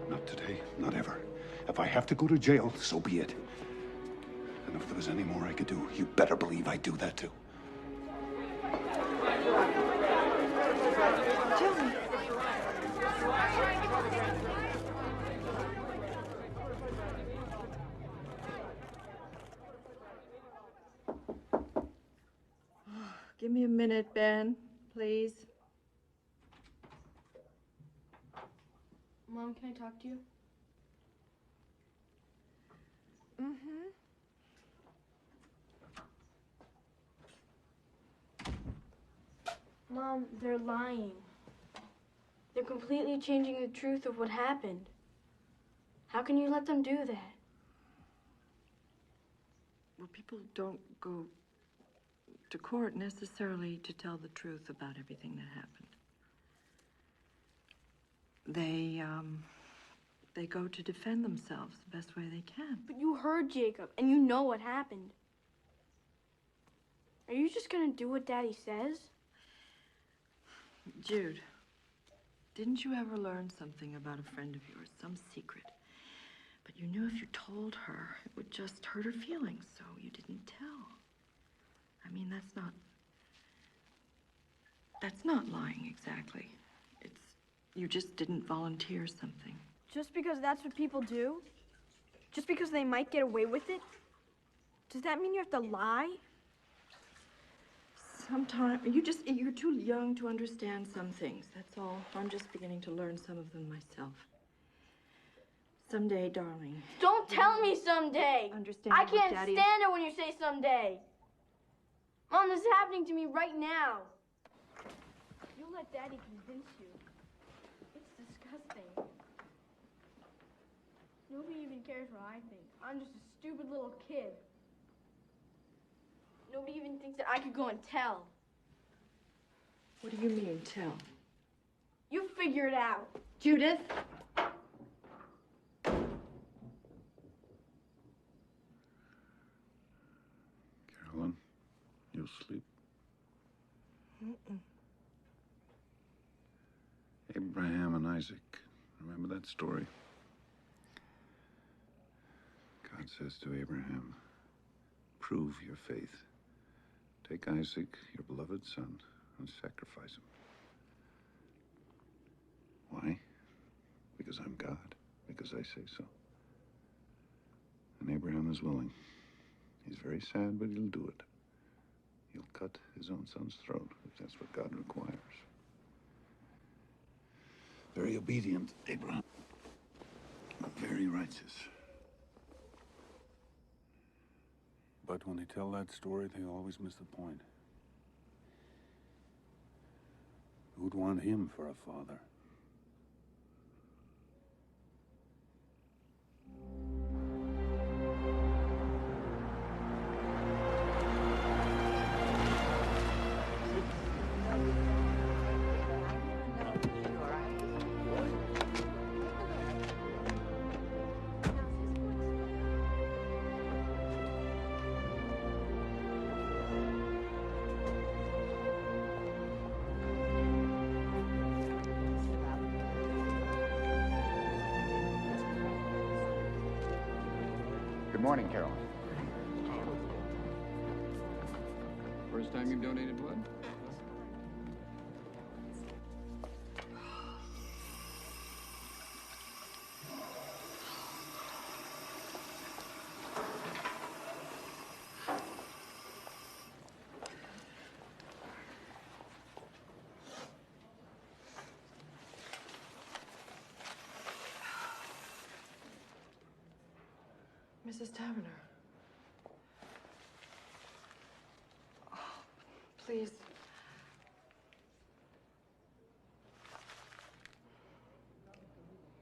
Not today, not ever. If I have to go to jail, so be it. And if there was any more I could do, you better believe I'd do that too. Tell me. Give me a minute, Ben, please. Mom, can I talk to you? Mm-hmm. Mom, they're lying. They're completely changing the truth of what happened. How can you let them do that? Well, people don't go to court necessarily to tell the truth about everything that happened. They go to defend themselves the best way they can. But you heard Jacob, and you know what happened. Are you just gonna do what Daddy says? Jude, didn't you ever learn something about a friend of yours, some secret? But you knew if you told her, it would just hurt her feelings, so you didn't tell. I mean, that's not lying exactly. It's, you just didn't volunteer something. Just because that's what people do? Just because they might get away with it? Does that mean you have to lie? Sometimes, you're too young to understand some things, that's all. I'm just beginning to learn some of them myself. Someday, darling. Don't tell me someday! Understand I what can't Daddy stand it when you say someday! Mom, this is happening to me right now. You'll let Daddy convince you. It's disgusting. Nobody even cares what I think. I'm just a stupid little kid. Nobody even thinks that I could go and tell. What do you mean, tell? You figure it out. Judith? Carolyn, you'll sleep. Abraham and Isaac. Remember that story? God says to Abraham, prove your faith. Take Isaac, your beloved son, and sacrifice him. Why? Because I'm God. Because I say so. And Abraham is willing. He's very sad, but he'll do it. He'll cut his own son's throat, if that's what God requires. Very obedient, Abraham. Very righteous. But when they tell that story, they always miss the point. Who'd want him for a father? Good morning, Carolyn. First time you've donated blood? Mrs. Taverner. Oh, please.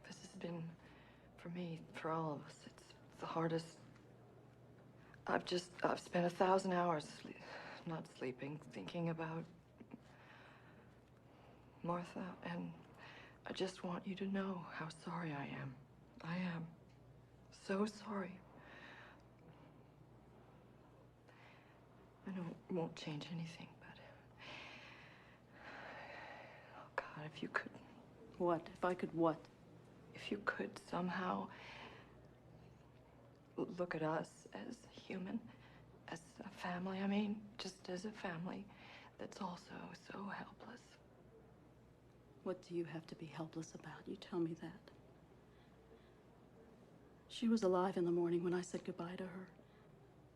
This has been, for me, for all of us, it's the hardest. I've spent 1,000 hours not sleeping, thinking about Martha, and I just want you to know how sorry I am. I am so sorry. I know it won't change anything, but... Oh, God, if you could... What? If I could what? If you could somehow look at us as human, as a family, I mean, just as a family that's also so helpless. What do you have to be helpless about? You tell me that. She was alive in the morning when I said goodbye to her.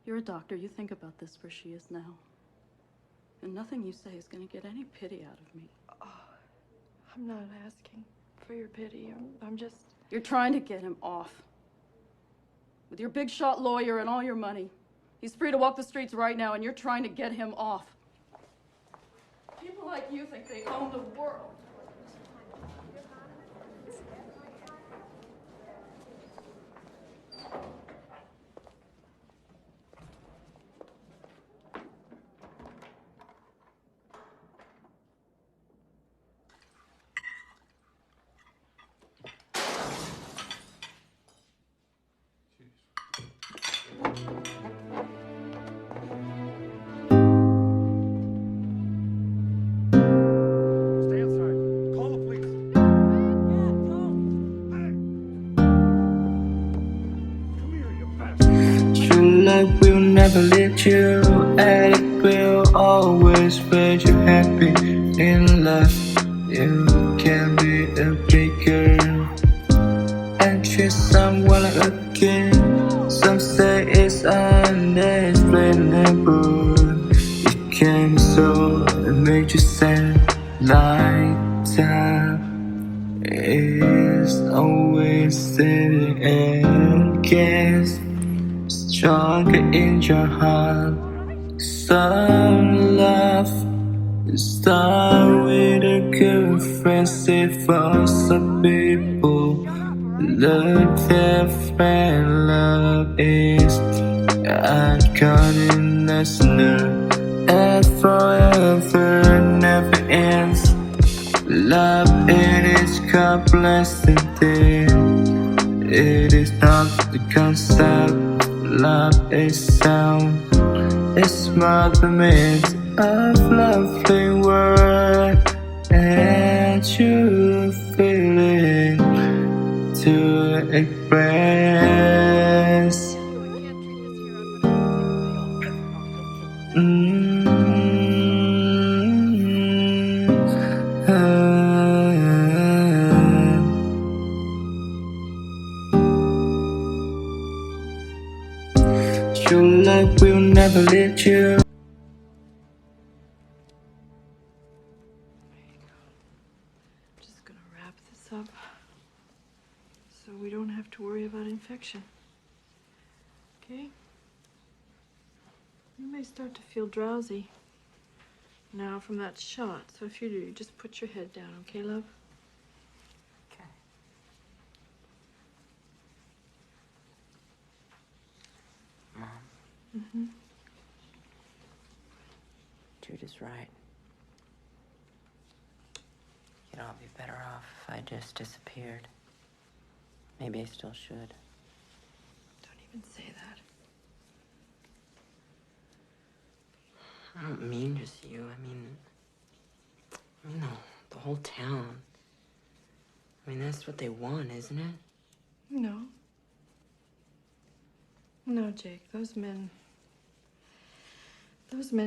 You're a doctor. You think about this where she is now. And nothing you say is going to get any pity out of me. Oh, I'm not asking for your pity. I'm just... You're trying to get him off. with your big shot lawyer and all your money. He's free to walk the streets right now, and you're trying to get him off. People like you think they own the world. True love will never let you, and it will always make you happy. In love, you can be a big girl and treat someone like a king. Some say it's unexplainable. It came so it made you sad like time. It's always sitting against stronger in your heart. Some love start with a good friend. Say for some people, love their friend. Love is unconditional and forever never ends. Love it is complexity. It is not the concept. Love is sound. It's movement of lovely word, and you feeling to express. Your love will never let you. Just gonna wrap this up so we don't have to worry about infection. Okay? You may start to feel drowsy now from that shot, so if you do, you just put your head down, okay, love? Okay. Mom, Mm-hmm. Judah's right. You'd all be better off if I just disappeared. Maybe I still should. Don't even say that. I don't mean just you. I mean the whole town. I mean, that's what they want, isn't it? No. No, Jake, those men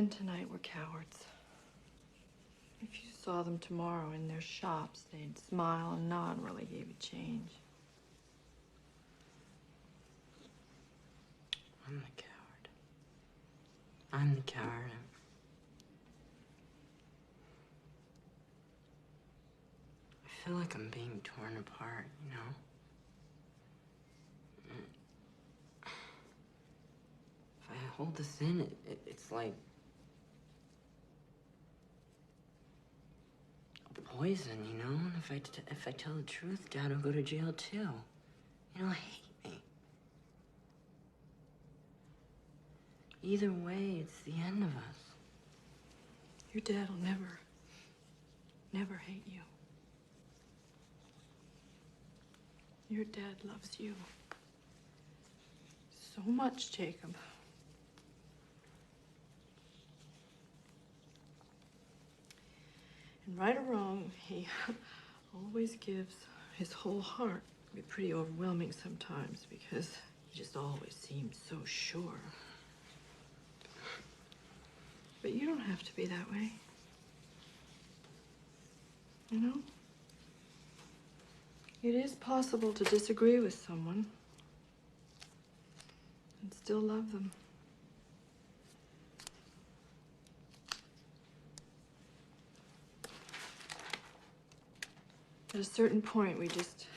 tonight were cowards. If you saw them tomorrow in their shops, they'd smile and nod while they gave you change. I'm the coward. I'm the coward. I feel like I'm being torn apart, you know? If I hold this in, it's like a poison, you know? And if I tell the truth, Dad will go to jail too. He'll hate me. Either way, it's the end of us. Your dad will never hate you. Your dad loves you so much, Jacob. And right or wrong, he always gives his whole heart. It can be pretty overwhelming sometimes because he just always seems so sure. But you don't have to be that way. You know? It is possible to disagree with someone and still love them. At a certain point, we just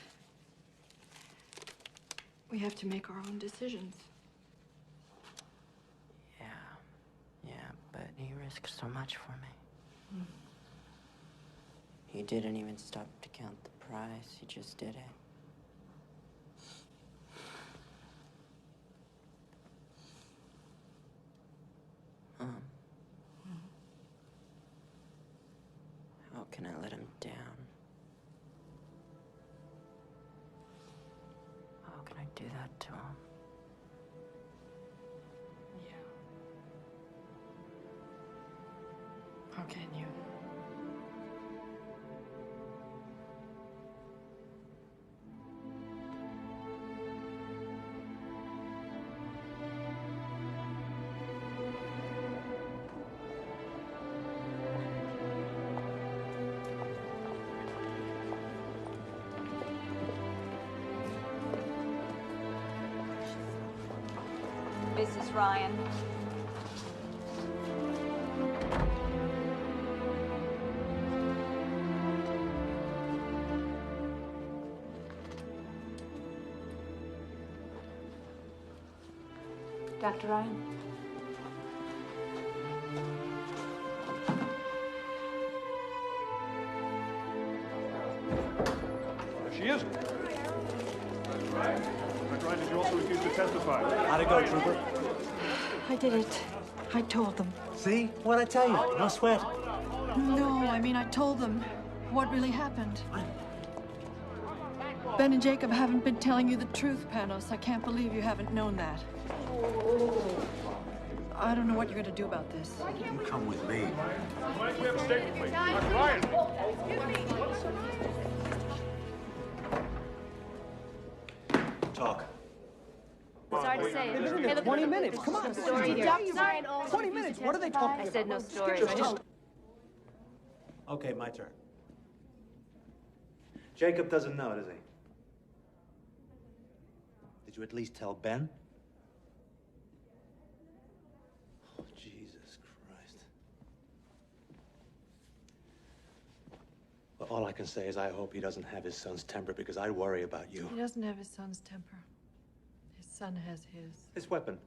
We have to make our own decisions. Yeah, but he risked so much for me. He didn't even stop to count the price. He just did it. How can I let him down? How can I do that to him? How can you? Mrs. Ryan. Dr. Ryan? There she is. Dr. Ryan, did you also refuse to testify? How'd it go, Trooper? I did it. I told them. See? What'd I tell you? No sweat. No, I mean, I told them what really happened. Ben and Jacob haven't been telling you the truth, Panos. I can't believe you haven't known that. I don't know what you're going to do about this. You come with me. Why don't we have a statement, please? Dr. Ryan! Talk. Sorry to say. Hey, look, 20 minutes. Come on. Story here. Dr. Ryan also 20 minutes. What are they talking about? I said no story. Okay, my turn. Jacob doesn't know, does he? Did you at least tell Ben? Oh, Jesus Christ. Well, all I can say is I hope he doesn't have his son's temper, because I worry about you. He doesn't have his son's temper. His son has his. This weapon,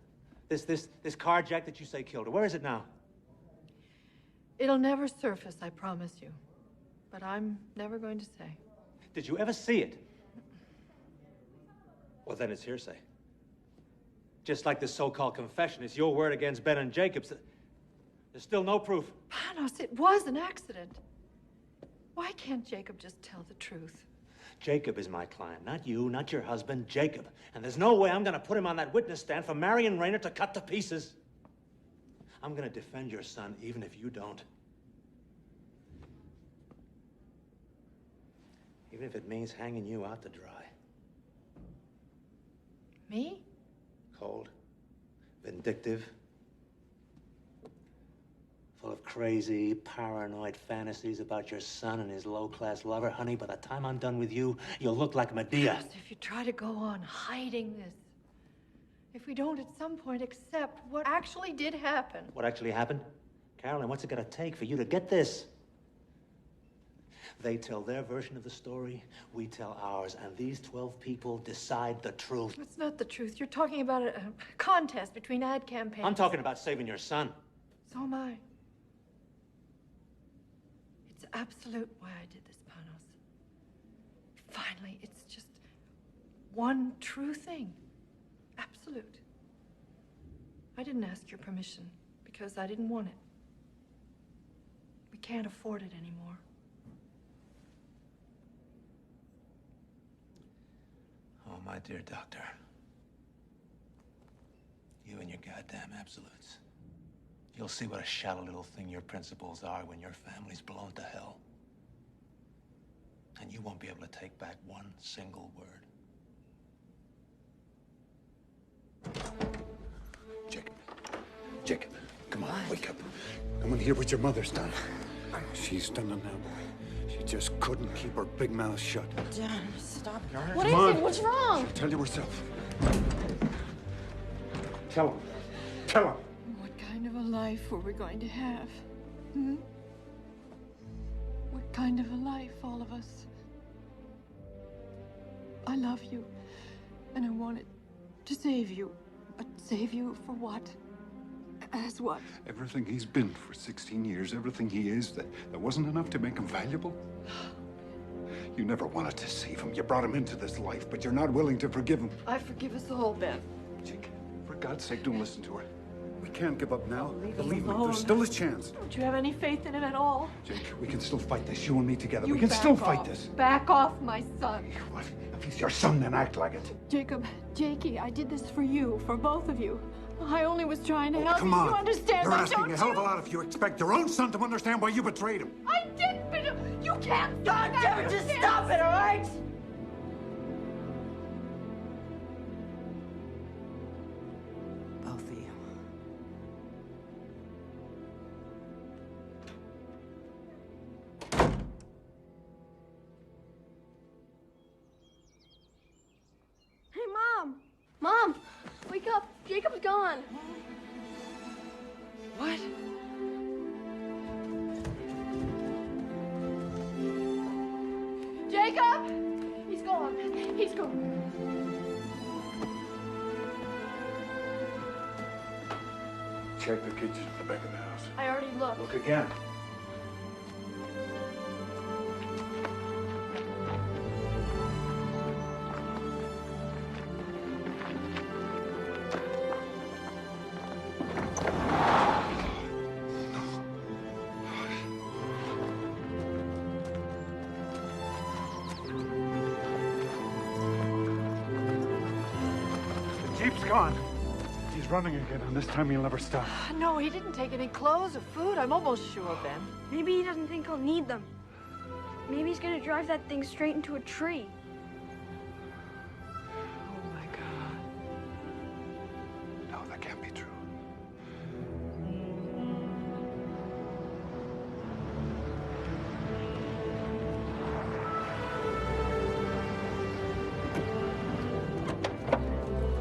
this carjack that you say killed her, where is it now? It'll never surface, I promise you. But I'm never going to say. Did you ever see it? Well, then it's hearsay. Just like this so-called confession, it's your word against Ben and Jacob's. There's still no proof. Panos, it was an accident. Why can't Jacob just tell the truth? Jacob is my client, not you, not your husband, Jacob. And there's no way I'm gonna put him on that witness stand for Marion Rayner to cut to pieces. I'm gonna defend your son, even if you don't. Even if it means hanging you out to dry. Me? Cold, vindictive, full of crazy, paranoid fantasies about your son and his low-class lover. Honey, by the time I'm done with you, you'll look like Medea. Yes, if you try to go on hiding this, if we don't at some point accept what actually did happen. What actually happened? Carolyn, what's it gonna take for you to get this? They tell their version of the story, we tell ours, and these 12 people decide the truth. It's not the truth. You're talking about a contest between ad campaigns. I'm talking about saving your son. So am I. It's absolute why I did this, Panos. Finally, it's just one true thing. Absolute. I didn't ask your permission because I didn't want it. We can't afford it anymore. Oh, my dear doctor. You and your goddamn absolutes. You'll see what a shallow little thing your principles are when your family's blown to hell. And you won't be able to take back one single word. Jacob, come on, wake up. Come on, hear what your mother's done. She's done it now, boy. She just couldn't keep her big mouth shut. Dad, stop. What is it? What's wrong? Tell you herself. Tell him. Tell him. What kind of a life were we going to have? Hmm? What kind of a life, all of us? I love you. And I wanted to save you. But save you for what? As what? Everything he's been for 16 years, everything he is, that wasn't enough to make him valuable? You never wanted to save him. You brought him into this life, but you're not willing to forgive him. I forgive us all, Ben. Jake, for God's sake, don't listen to her. We can't give up now. Believe me, alone. there's still a chance. Don't you have any faith in him at all? Jake, we can still fight this, you and me together. You We can back still off. fight this. Back off, my son. What? If he's your son, then act like it. Jacob, Jakey, I did this for you, for both of you. I only was trying to Oh, help come you. on. You understand You're that, asking don't a hell of a you? lot if you expect your own son to understand why you betrayed him. I did, but you can't. God damn it, just stop it, all right? Both of you. Hey, Mom! Mom! Wake up! Jacob's gone! What? Jacob! He's gone. He's gone. Check the kitchen in the back of the house. I already looked. Look again. The Jeep's gone. He's running again, and this time he'll never stop. No, he didn't take any clothes or food. I'm almost sure, Ben. Maybe he doesn't think I'll need them. Maybe he's gonna drive that thing straight into a tree. Oh, my God. No, that can't be true.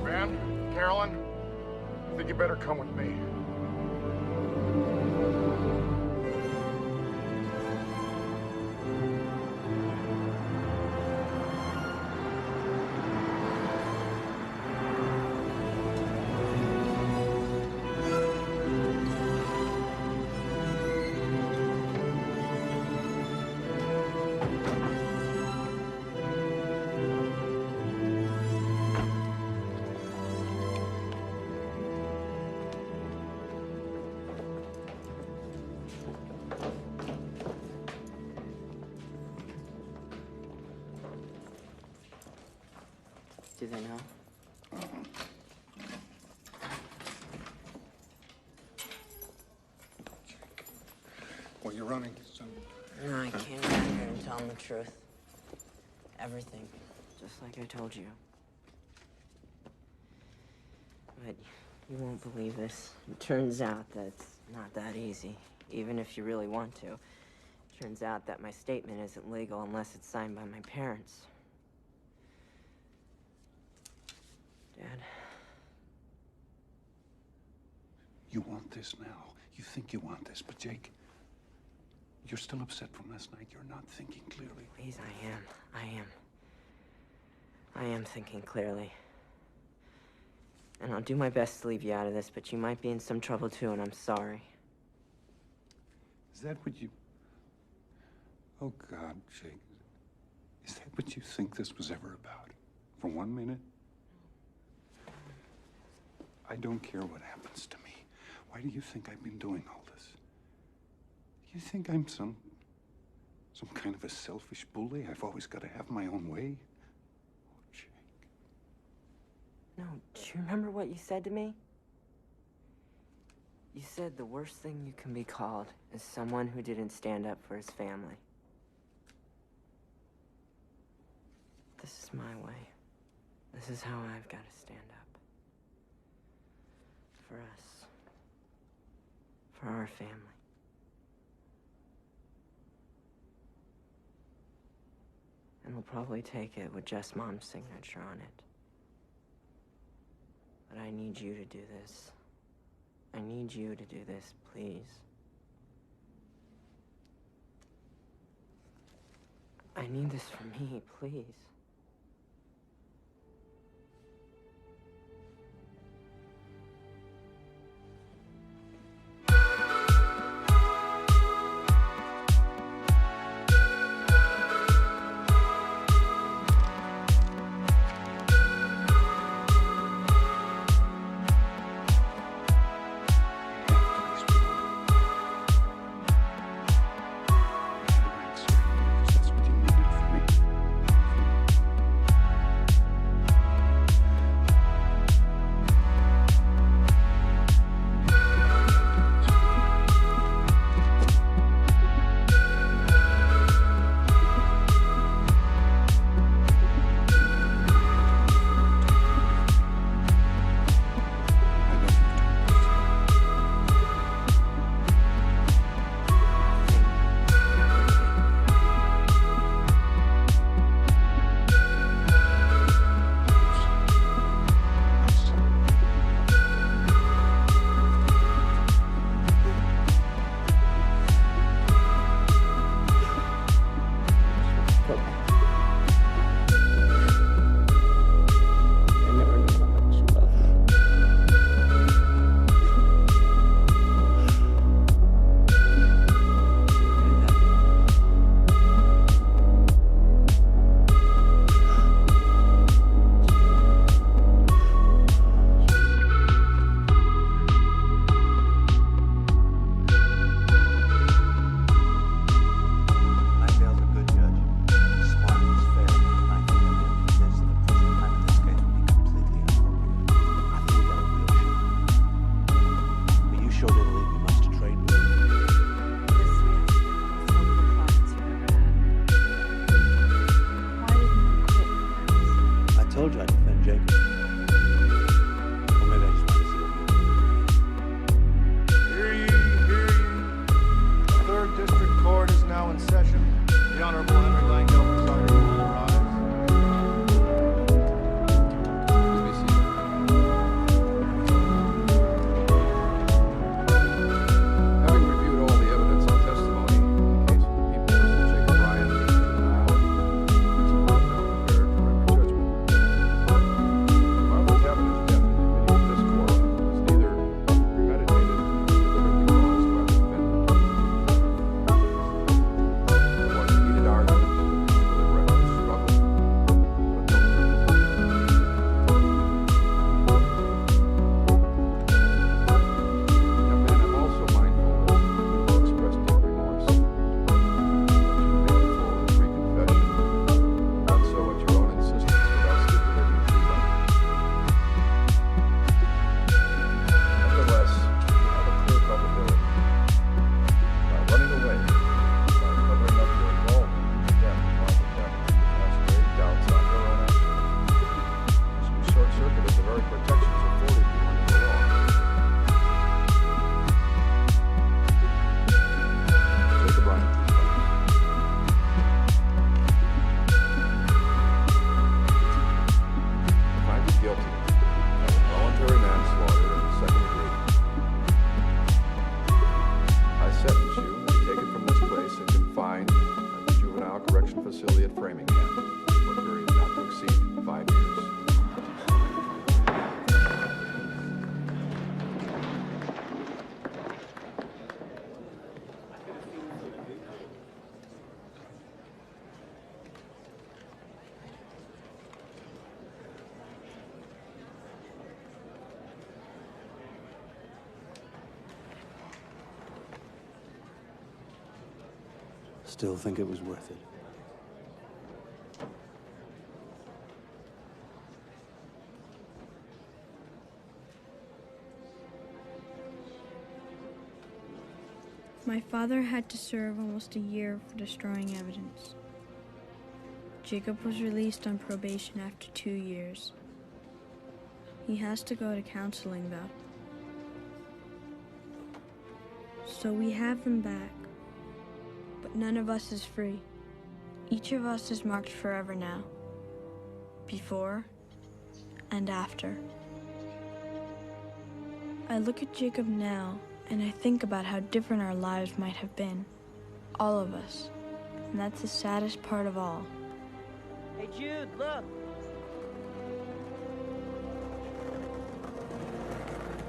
Ben, Carolyn, I think you better come with me. Do they know? Well, you're running, son. No, I can't come here and tell them the truth. Everything. Just like I told you. But you won't believe this. It turns out that it's not that easy, even if you really want to. Turns out that my statement isn't legal unless it's signed by my parents. Dad. You want this now. You think you want this, but Jake, you're still upset from last night. You're not thinking clearly. Please, I am thinking clearly. And I'll do my best to leave you out of this, but you might be in some trouble too, and I'm sorry. Is that what you... Oh, God, Jake. Is that what you think this was ever about? For 1 minute? I don't care what happens to me. Why do you think I've been doing all this? You think I'm some kind of a selfish bully? I've always got to have my own way? Oh, Jake. No, do you remember what you said to me? You said the worst thing you can be called is someone who didn't stand up for his family. This is my way. This is how I've got to stand up. For us. For our family. And we'll probably take it with just Mom's signature on it. But I need you to do this. I need you to do this, please. I need this for me, please. sure didn't leave me much to trade with. I told you I'd defend Jacob. Or maybe I just wanted to see what you Hear ye, hear ye. The 3rd District Court is now in session. The Honorable Henry Langdale presiding, will rise. Having reviewed all the evidence and testimony in the case of the people versus Jacob Ryan, now prepared to render judgment. While the cabinet death in the committee of this court is neither premeditated nor deliberately caused by the defendant. There was a heated argument, a mutually reckless struggle, but no criminal. Young man, I'm also mindful that you expressed deep remorse, that you made a full and free confession, done so at your own insistence without stipulating a plea bargain. Nevertheless, you have a clear culpability. By running away, by covering up your involvement in the death of Martha Kemp, you cast grave doubts on your own actions. You short-circuited the very protections afforded you under the law. Jacob Ryan, please rise. I find you guilty of involuntary manslaughter in the 2nd degree. I sentence you to be taken from this place and confined at the Juvenile Correction Facility at Framingham for a period not to exceed 5 years. Still think it was worth it. My father had to serve almost a year for destroying evidence. Jacob was released on probation after 2 years. He has to go to counseling, though. So we have them back, but none of us is free. Each of us is marked forever now, before and after. I look at Jacob now, and I think about how different our lives might have been, all of us, and that's the saddest part of all. Hey, Jude, look.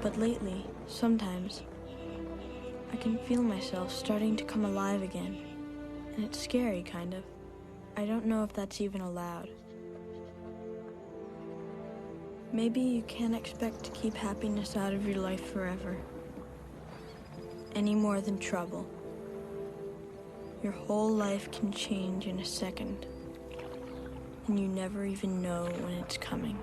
But lately, sometimes, I can feel myself starting to come alive again, and it's scary, kind of. I don't know if that's even allowed. Maybe you can't expect to keep happiness out of your life forever, any more than trouble. Your whole life can change in a second, and you never even know when it's coming.